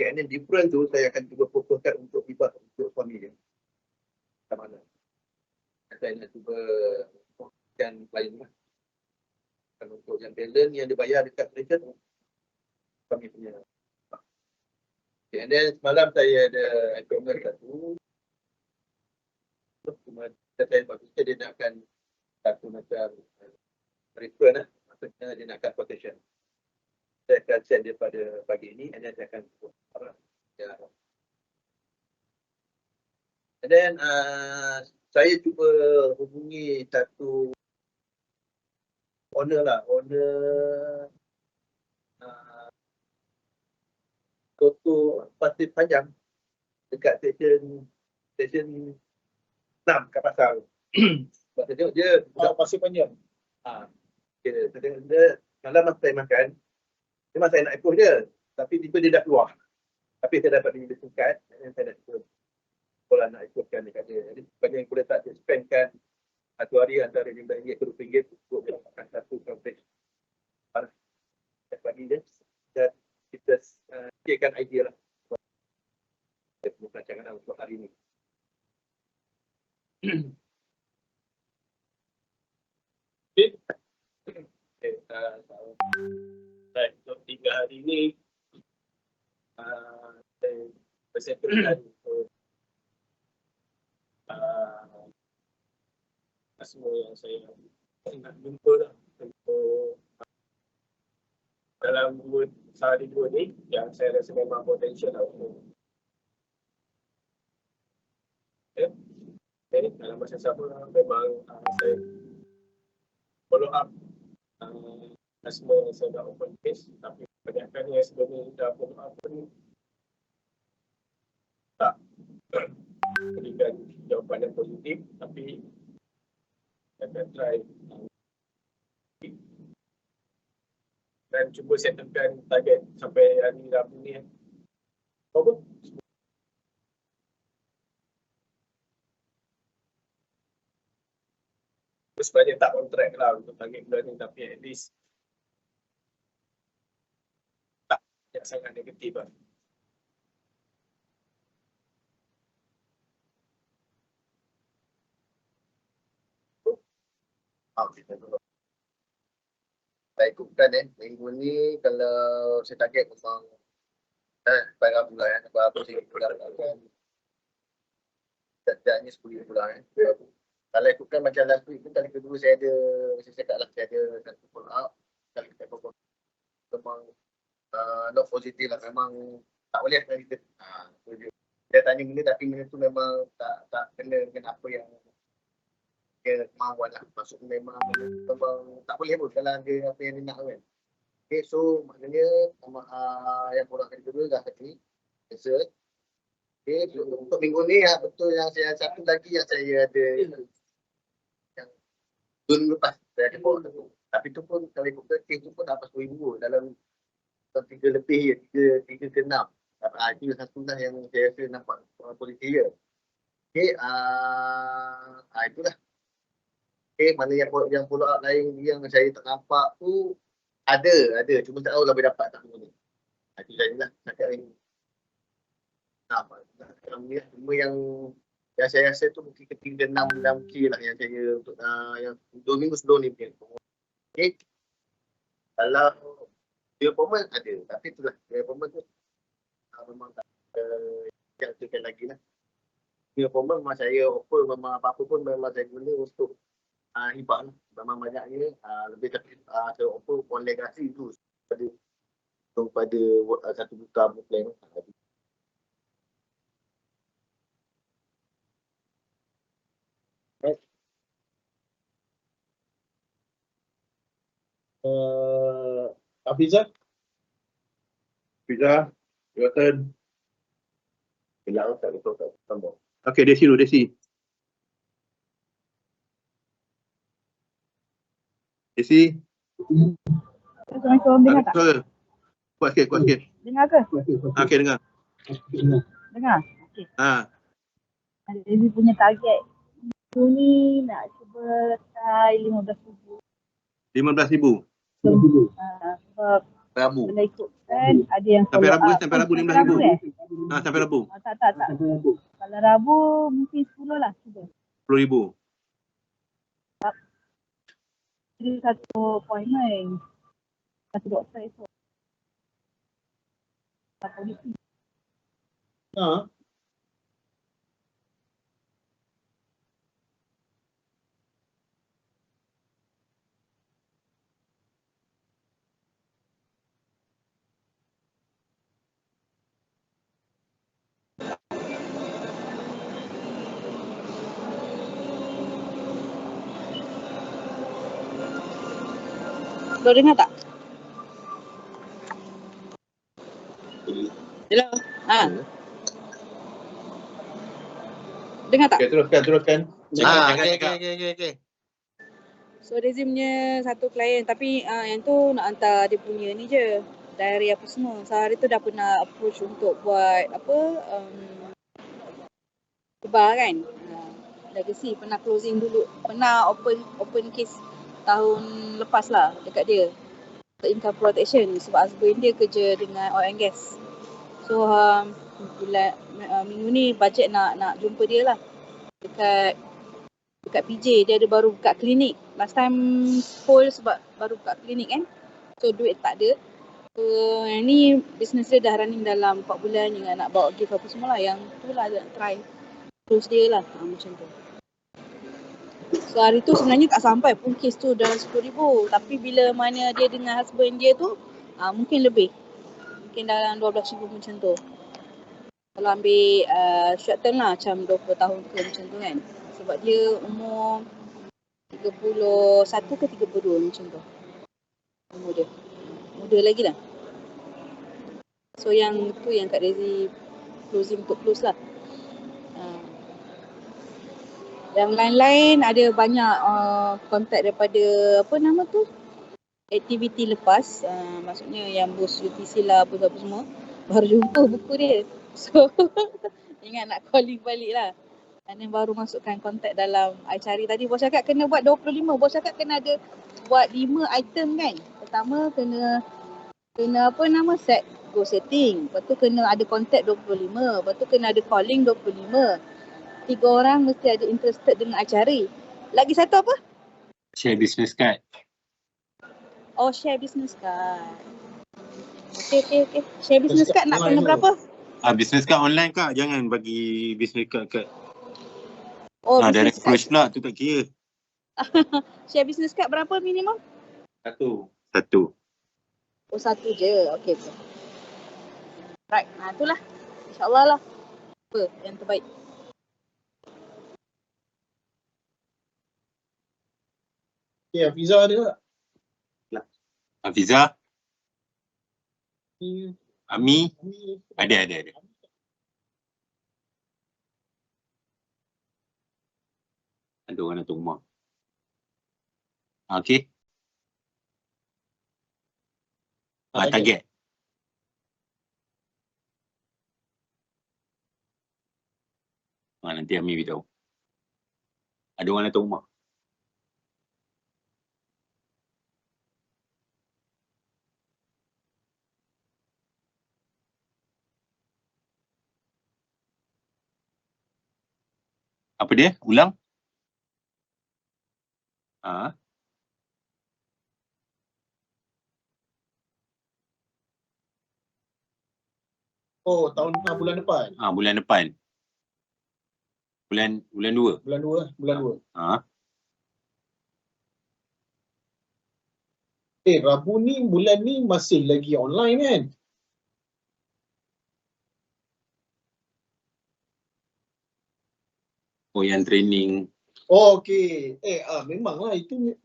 And then different tu saya akan cuba fokuskan untuk hibah untuk suami dia. Macam mana? saya nak cuba fokuskan klien lah. Kalau untuk yang balance yang dibayar dekat station, kami punya. Okay, and then semalam saya ada appointment satu. Cuma saya berfikir dia nakkan satu macam return lah. Maksudnya dia nakkan quotation. Saya akan send dia pada pagi ini and then saya akan ya. And then saya cuba hubungi satu owner lah, Toto Pasir Panjang dekat stesen 6 kat pasar. Sebab saya tengok dia Pasir Panjang. okay, dia malam masa saya makan, memang saya nak approach dia, tapi tiba dia dah keluar. Tapi saya dapat dia dekat dan saya nak cuba kalau nak ikutkan dekat dia. Jadi sepanjang yang boleh tak dia spendkan satu hari antara RM5 ke RM20 untuk mendapatkan satu coverage bagi dia dan kita fikirkan idea lah dia punya perancangan untuk hari ini. Baik, untuk 3 hari ni saya bersettlekan untuk semua yang saya nak jumpa lah untuk dalam sehari 2 ni yang saya rasa memang potential lah untuk dalam masa sama memang saya follow up semua yang saya dah open case, tapi kebanyakan yang sebelum ni dah follow up pun tak berikan jawapan yang positif, tapi saya akan try dan cuba settlekan target sampai hari Rabu ni. Apa? Sebenarnya tak kontrak lah untuk target bulan ni, tapi at least tak sangat negatif lah. Saya ikutkan minggu ni kalau saya target memang pada bulan berapa bulan kan. Setidaknya 10 bulan Kalau ikutkan macam last week tu, kali kedua saya cakap lah, saya ada satu follow up. Kali kita memang not positif lah, memang tak boleh kan kita. Dia tanya benda tapi benda tu memang tak kena dengan apa yang dia kemauan lah. Maksudnya memang tak boleh pun kalau dia apa yang dia nak kan. Okay, so maknanya yang follow up kali kedua dah hati. Answer. Okay, untuk minggu ni betul yang saya satu lagi yang saya ada yang 2 minggu lepas saya ada follow up. Tapi tu pun kalau ikut kes tu pun dah RM10,000 dalam 3 lebih 3 ke 6. Itu satu lah yang saya rasa nampak politik dia. Okay, itulah. Okay, mana yang follow up lain yang saya tak nampak tu ada. Cuma tak tahu lah boleh dapat tak semua ni. Itu saya lah cakap ni. Cuma yang saya rasa tu mungkin ketiga 6K lah yang saya untuk yang 2 minggu sebelum ni. Okay. Kalau dia appointment ada, tapi itulah dia appointment tu memang tak yang tekan lagi lah. Dia appointment memang saya offer memang apa-apa pun memang saya guna untuk hibah lah. Memang banyaknya lebih tapi saya offer pon legasi tu pada 1 juta plan. Hafizah? Pizza, your turn. Bilang tak betul tak tambah. Okay, Desi dulu, Desi. Desi. Assalamualaikum, dengar tak? Suara. Kuat sikit. Dengar ke? Okay, dengar. Dengar? Okey. Dia punya target minggu ni nak cuba try 15,000. 15,000. Sebab Rabu. bila ikutkan ada yang Sampai follow Rabu, up. sampai Rabu 15,000. Sampai Rabu. Tak. Kalau Rabu mungkin 10 lah cuba. 10,000. Jadi satu appointment. Satu doktor esok. Satu polisi. Ha. Kau dengar tak? Hello? Ha? Dengar tak? Okay, teruskan. Jangan Okay. cakap. So Rezim punya satu klien tapi yang tu nak hantar dia punya ni je. Diary apa semua. Sehari tu dah pernah approach untuk buat apa bar kan. Legacy pernah closing dulu. Pernah open case tahun lepas lah dekat dia. Untuk income protection sebab husband dia kerja dengan oil and gas. So minggu ni bajet nak jumpa dia lah. Dekat PJ dia ada baru buka klinik. Last time full sebab baru buka klinik kan. So duit tak ada. So yang ni business dia dah running dalam 4 bulan je nak bawa gift apa semua lah. Yang tu lah nak try close dia lah macam tu. So hari tu sebenarnya tak sampai pun kes tu dah 10,000. Tapi bila mana dia dengan husband dia tu mungkin lebih. Mungkin dalam 12,000 macam tu. Kalau ambil short term lah macam 20 tahun ke macam tu kan. Sebab dia umur 31 ke 32 macam tu. Umur dia. Muda lagi lah. So yang tu yang Kak Rezi closing untuk close lah. Yang lain-lain ada banyak kontak daripada apa nama tu? Aktiviti lepas. Maksudnya yang bos UTC lah apa semua. Baru jumpa buku dia. So ingat nak calling balik lah. Dan yang baru masukkan kontak dalam I cari tadi. Bos cakap kena buat 25. Bos cakap kena ada buat 5 item kan. Pertama kena apa nama set go setting. Lepas tu kena ada kontak 25. Lepas tu kena ada calling 25. 3 orang mesti ada interested dengan acara. Lagi satu apa? Share business card. Oh, share business card. Okay. Share business card nak kena berapa? Business card online Kak. Jangan bagi business card kat Oh, direct business approach card. pula tu tak kira. Share business card berapa minimum? Satu. Oh, satu je. Okay. Right. Itulah. InsyaAllah lah. Apa yang terbaik. Okay, Hafiza ada tak? Hafiza, Ami, ada. Ada orang datang rumah. Okay. Target. Nanti Ami beritahu. Ada orang datang rumah. Apa dia? Ulang? Oh, bulan depan. Bulan depan. Bulan 2. Bulan 2. Rabu ni bulan ni masih lagi online kan? Oh, yang training. Oh, okey. Memanglah itu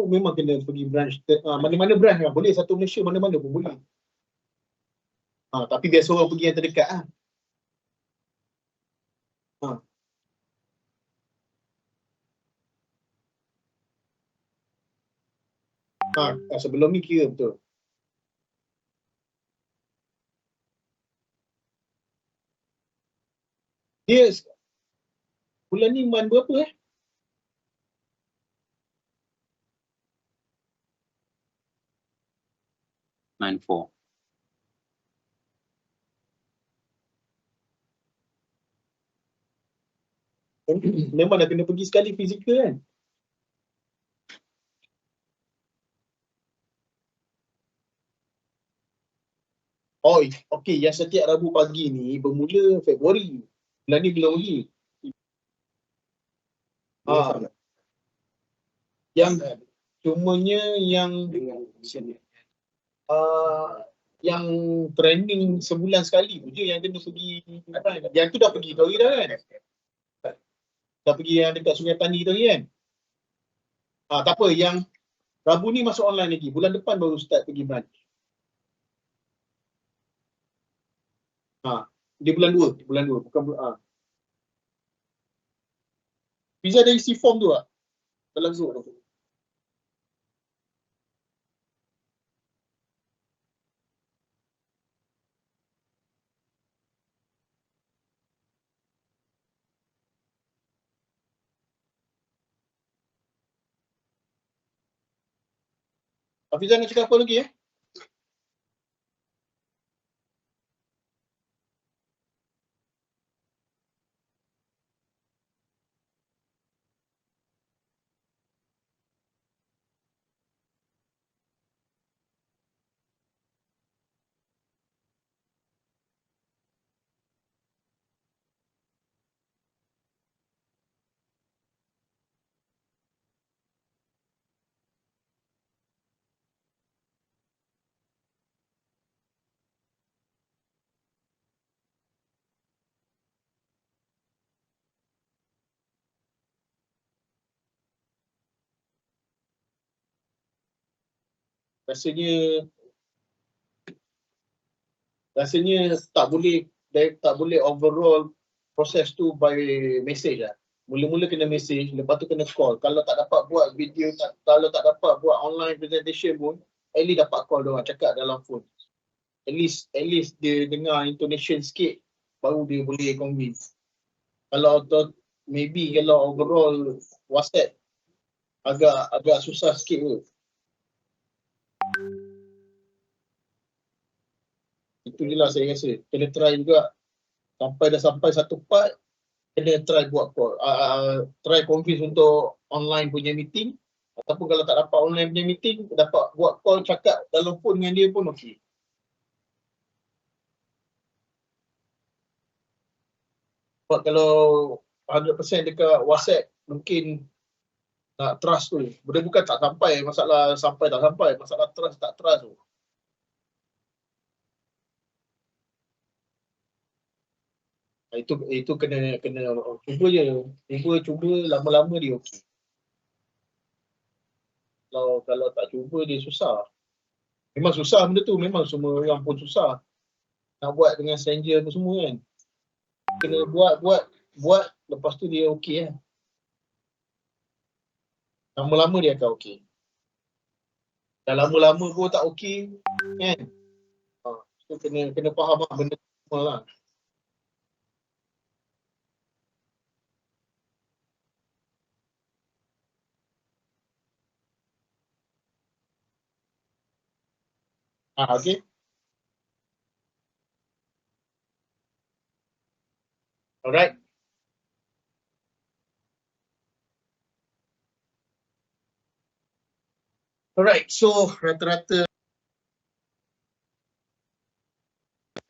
memang kena pergi branch. Mana-mana branch lah. Boleh satu Malaysia mana-mana pun boleh. Tapi biasa orang pergi yang terdekat ah. Sebelum ni kira betul. Dia bulan ni month berapa Month 4. Memang dah kena pergi sekali fizikal kan? Oh, okey, yang setiap Rabu pagi ni bermula Februari. Bulan ni belum lagi. Yang cumanya yang trending sebulan sekali tu je yang kena pergi. Yang tu dah pergi tu hari dah kan? Dah pergi yang dekat Sungai Tani tu hari kan? Tak apa, yang Rabu ni masuk online lagi. Bulan depan baru start pergi branch. Dia bulan 2, bukan Fiza ada isi form tu tak? Dalam Zoom tu. Fiza nak cakap apa lagi Rasanya tak boleh overall proses tu by message lah. Mula-mula kena message, lepas tu kena call. Kalau tak dapat buat video, kalau tak dapat buat online presentation pun, at least dapat call diorang, cakap dalam phone. At least dia dengar intonation sikit, baru dia boleh convince. Kalau maybe kalau overall WhatsApp agak susah sikit kot. Itu je lah saya rasa. Kena try juga. Sampai satu part, kena try buat call. Try convince untuk online punya meeting. Ataupun kalau tak dapat online punya meeting, dapat buat call, cakap dalam phone dengan dia pun okey. Sebab kalau 100% dekat WhatsApp, mungkin nak trust tu. Benda bukan tak sampai, masalah sampai tak sampai, masalah trust tak trust tu. Itu kena cuba je. Cuba lama-lama dia okey. Kalau tak cuba dia susah. Memang susah benda tu, memang semua orang pun susah. Nak buat dengan stranger tu semua kan. Kena buat lepas tu dia okey kan. Lama-lama dia akan okey. Dah lama-lama pun tak okey kan. So kena faham lah benda semua lah. Okay. Alright. Alright, so rata-rata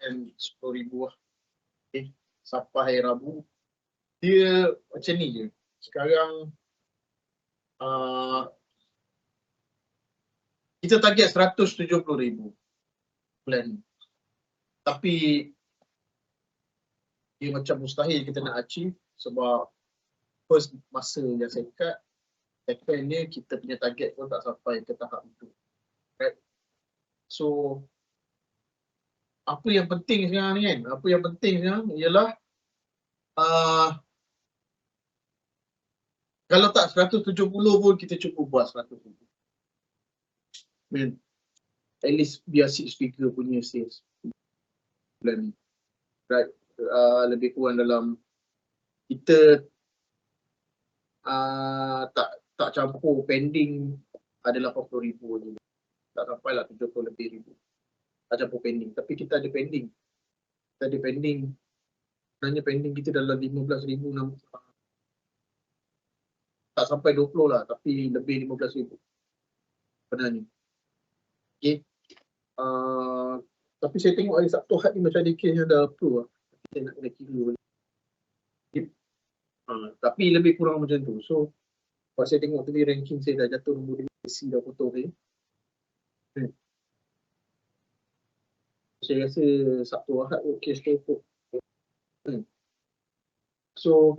RM10,000 lah. Okay. Sampai Rabu. Dia macam ni je. Sekarang kita target RM170,000 bulan ni. Tapi dia macam mustahil kita nak achieve sebab first masa yang singkat, secondnya kita punya target pun tak sampai ke tahap itu. Right? So apa yang penting sekarang ni kan? Apa yang penting sekarang ialah kalau tak 170 pun kita cuba buat 170. At least biar 6 figure punya sales bulan ni. Right? Lebih kurang dalam kita tak campur pending ada 80,000 je. Tak sampai lah 70 lebih ribu. Tak campur pending. Tapi kita ada pending. Sebenarnya pending kita dalam 15,000. Tak sampai 20 lah. Tapi lebih 15,000. Sebenarnya. Okay. Tapi saya tengok hari Sabtu Ahad ni macam ada kes yang dah approve lah. Kita nak kena kira balik. Tapi lebih kurang macam tu. So, kalau saya tengok tadi ranking saya dah jatuh nombor 5, C dah potong saya. Saya rasa Sabtu Ahad tu kes tu ikut. So,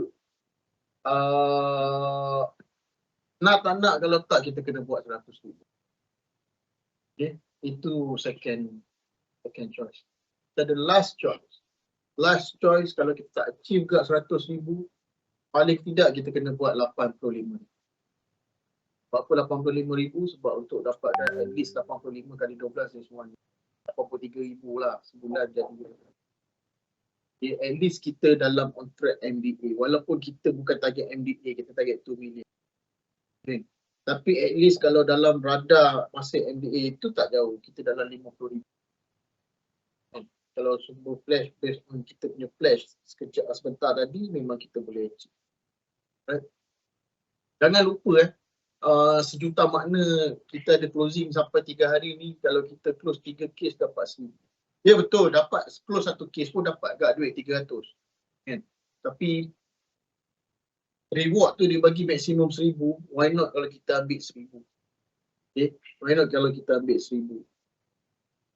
nak tak nak kalau tak kita kena buat 100,000. Okay, itu second choice. Kita ada last choice. Last choice kalau kita tak achieve ke 100,000, paling tidak kita kena buat 85,000. Sebab apa 85,000? Sebab untuk dapat at least 85 kali 12 ni semua 83,000 lah sebulan jadi. Okay, at least kita dalam on track MDA. Walaupun kita bukan target MDA, kita target 2 million. Okay. Tapi at least kalau dalam radar masuk MDA itu tak jauh. Kita dalam 50,000. Kalau semua flash based on kita punya flash sekejap sebentar tadi, memang kita boleh achieve. Right? Jangan lupa sejuta makna kita ada closing sampai 3 hari ni. Kalau kita close 3 kes dapat 1,000. Ya betul, dapat close 1 kes pun dapat agak duit 300. Kan? Tapi reward tu dia bagi maksimum 1,000. Why not kalau kita ambil 1,000? Okay? Why not kalau kita ambil 1,000?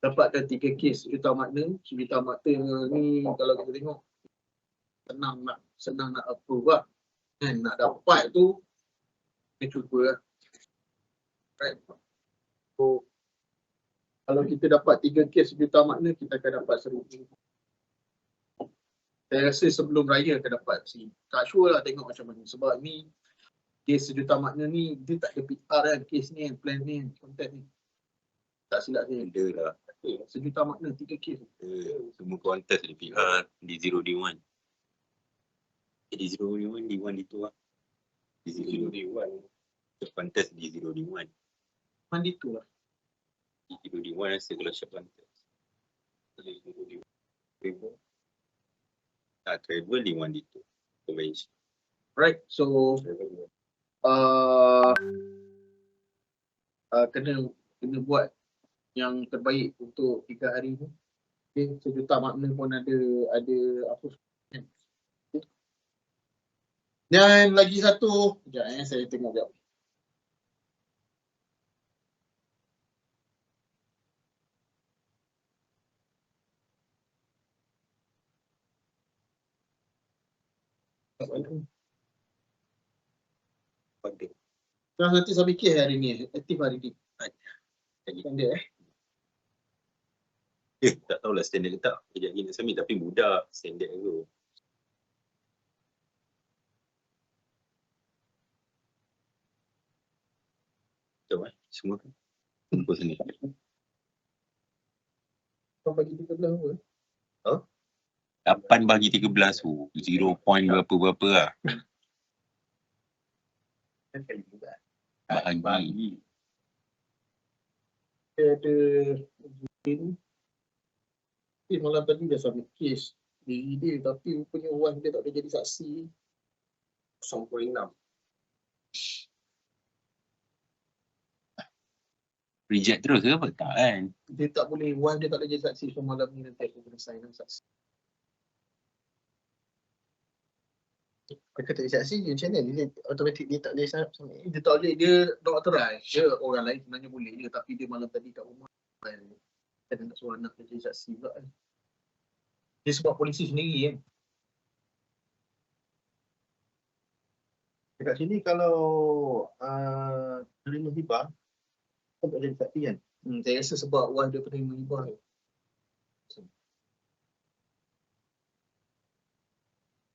Dapatkan 3 kes sejuta makna. Sejuta makna ni kalau kita tengok senang nak approve lah. Kan? Nak dapat tu kita cuba lah. Right? So, kalau kita dapat 3 kes sejuta makna, kita akan dapat 1,000. Saya rasa sebelum raya akan dapat 1,000. Tak sure lah tengok macam mana. Sebab ni kes sejuta makna ni dia tak ada PR kan. Kes ni, plan ni, konten ni. Tak silap saya. Ada lah. Sejuta makna 3 kes. Semua kontes ada PR, D0, D1. D0, D1, D1, D2 lah. D0, D1. Kontes D0, D1. Mandi tu lah. D0, D1 rasa kalau siap kontes. D0, D1. Travel. Travel D1, D2. Convention. Right, so kena buat yang terbaik untuk 3 hari ni. Okay, sejuta makna pun ada apa. Okay. Dan lagi satu, sekejap saya tengok sekejap. Nanti saya fikir hari ni, aktif hari ni. Standard tak tahulah standard ke tak. Kejap lagi nak submit tapi budak standard tu. Jom semua kan. Kumpul sini. Kau bagi 13 apa? 8 bagi 13 tu. 0 point berapa-berapa lah. Bahagi. Dia ada malam tadi dia submit case diri dia tapi rupanya wife dia tak boleh jadi saksi. 0.6. Reject terus ke apa? Tak kan? Dia tak boleh, wife dia tak boleh jadi saksi. So malam ni nanti aku kena sign saksi. Dia kata saksi je macam mana? Dia automatik dia tak boleh sign up. Dia tak boleh, dia not authorized. Dia orang lain sebenarnya boleh je tapi dia malam tadi kat rumah. Dia nak suruh anak dia jadi saksi pula kan. Dia sebab polisi sendiri kan. Dekat sini kalau terima hibah tak boleh saksi kan. Saya rasa sebab wife dia terima hibah tu.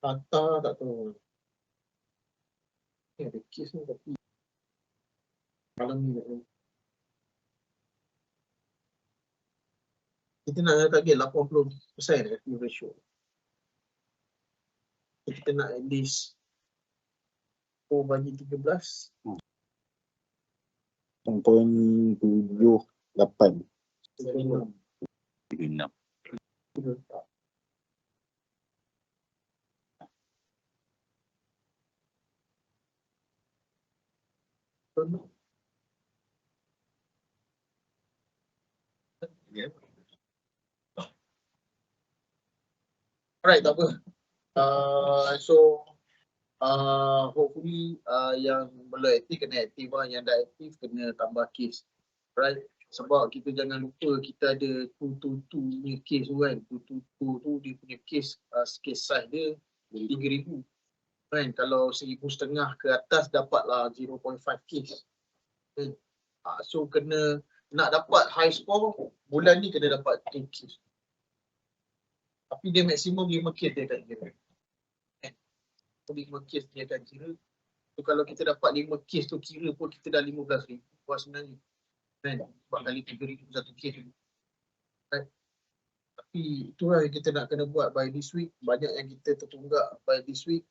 Tata tak tahu. Ni ada kes ni tapi malam ni nak kita nak target 80% active ratio. Kita nak at least 4 bagi 13. 0.78. 36. Alright, tak apa. So hopefully yang belum aktif kena aktif lah, yang dah aktif kena tambah kes. Right? Sebab kita jangan lupa kita ada 222 punya kes tu kan. 222 tu dia punya kes, kes size dia 3,000. Kan? Kalau 1,500 ke atas dapatlah 0.5 kes. Kan? So kena nak dapat high score bulan ni kena dapat 2 kes. Tapi dia maksimum 5 kes dia akan kira. 5 kes dia akan kira. So kalau kita dapat 5 kes tu kira pun kita dah 15,000 buat sebenarnya. Kan? Sebab kali 3,000 satu kes. Kan? Tapi itulah yang kita nak kena buat by this week. Banyak yang kita tertunggak by this week.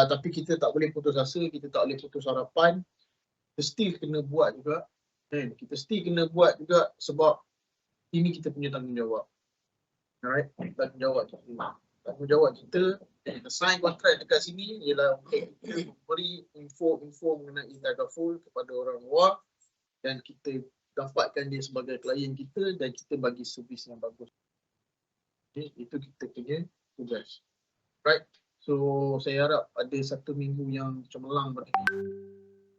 Tapi kita tak boleh putus asa, kita tak boleh putus harapan. Kita still kena buat juga. Kan? Kita still kena buat juga sebab ini kita punya tanggungjawab. Alright? Tanggungjawab kita. Tanggungjawab kita sign kontrak dekat sini ialah untuk kita beri info mengenai Tagaful kepada orang luar dan kita dapatkan dia sebagai klien kita dan kita bagi servis yang bagus. Okay, itu kita punya tugas. Right? So saya harap ada 1 minggu yang cemerlang pada ini.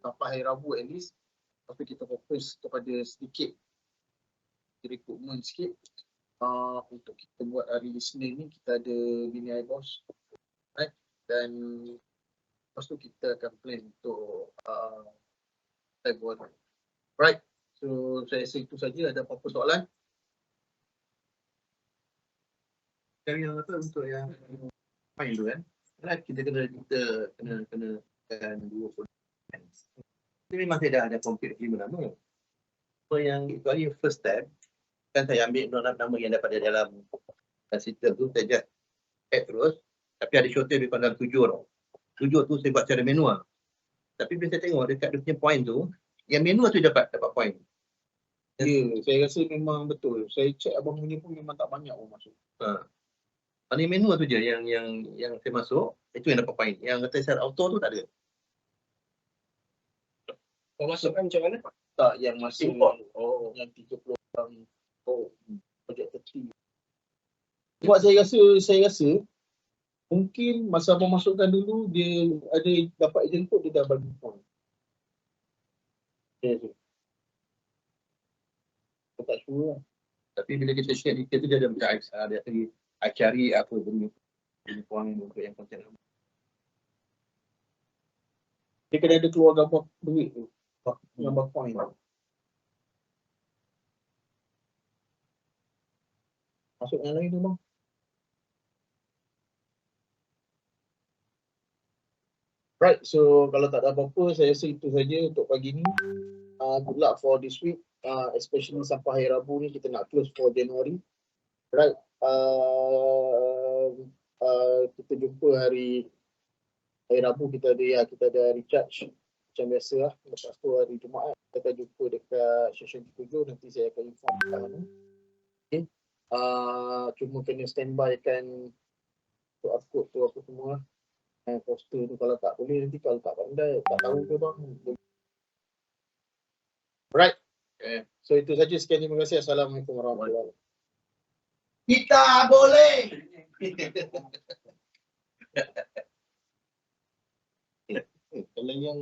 Sampai hari Rabu at least. Tapi kita fokus kepada sedikit rekrutmen sikit. Untuk kita buat hari Isnin ni kita ada mini iBoss, right? Dan lepas tu kita akan plan untuk Februari, right? So saya rasa itu saja. Ada apa-apa soalan? Dari yang apa untuk yang main tu kan? Kan kita kena dua puluh. Ini memang tidak ada kompetisi nama. So yang itu hari first step kan saya ambil nama yang dapat dari dalam sistem tu, saya just add terus. Tapi ada shortage lebih kurang 7 tau. 7 tu saya buat secara manual. Tapi bila saya tengok dekat dia punya point tu, yang manual tu dapat point. Ya, saya rasa memang betul. Saya check abang punya pun memang tak banyak orang masuk. Ini manual tu je yang saya masuk, itu yang dapat point. Yang kata secara auto tu tak ada. Kau masukkan macam mana? Tak, yang masuk Import. yang 30 orang. Projek 30. Sebab saya rasa mungkin masa abang masukkan dulu dia ada dapat agent code, dia dah bagi point. Saya tak sure lah. Tapi bila kita share detail tu dia ada macam dia cari apa benda point untuk yang konten. Dia kena ada keluar gambar duit tu. Gambar point. Masuk yang lain tu bang. Right, so kalau tak ada apa-apa, saya rasa itu saja untuk pagi ni. Good luck for this week, especially sampai hari Rabu ni kita nak close for January. Right, kita jumpa hari Rabu kita ada recharge macam biasa lah. Lepas tu hari Jumaat kita akan jumpa dekat session 7, nanti saya akan inform kat mana. Okay. Cuma kena standby kan QR code tu apa semua lah. Poster tu kalau tak boleh nanti, kalau tak pandai, tak tahu ke bang. Alright. Okay. So itu saja, sekian, terima kasih. Assalamualaikum warahmatullahi wabarakatuh. Kita boleh. Kalau yang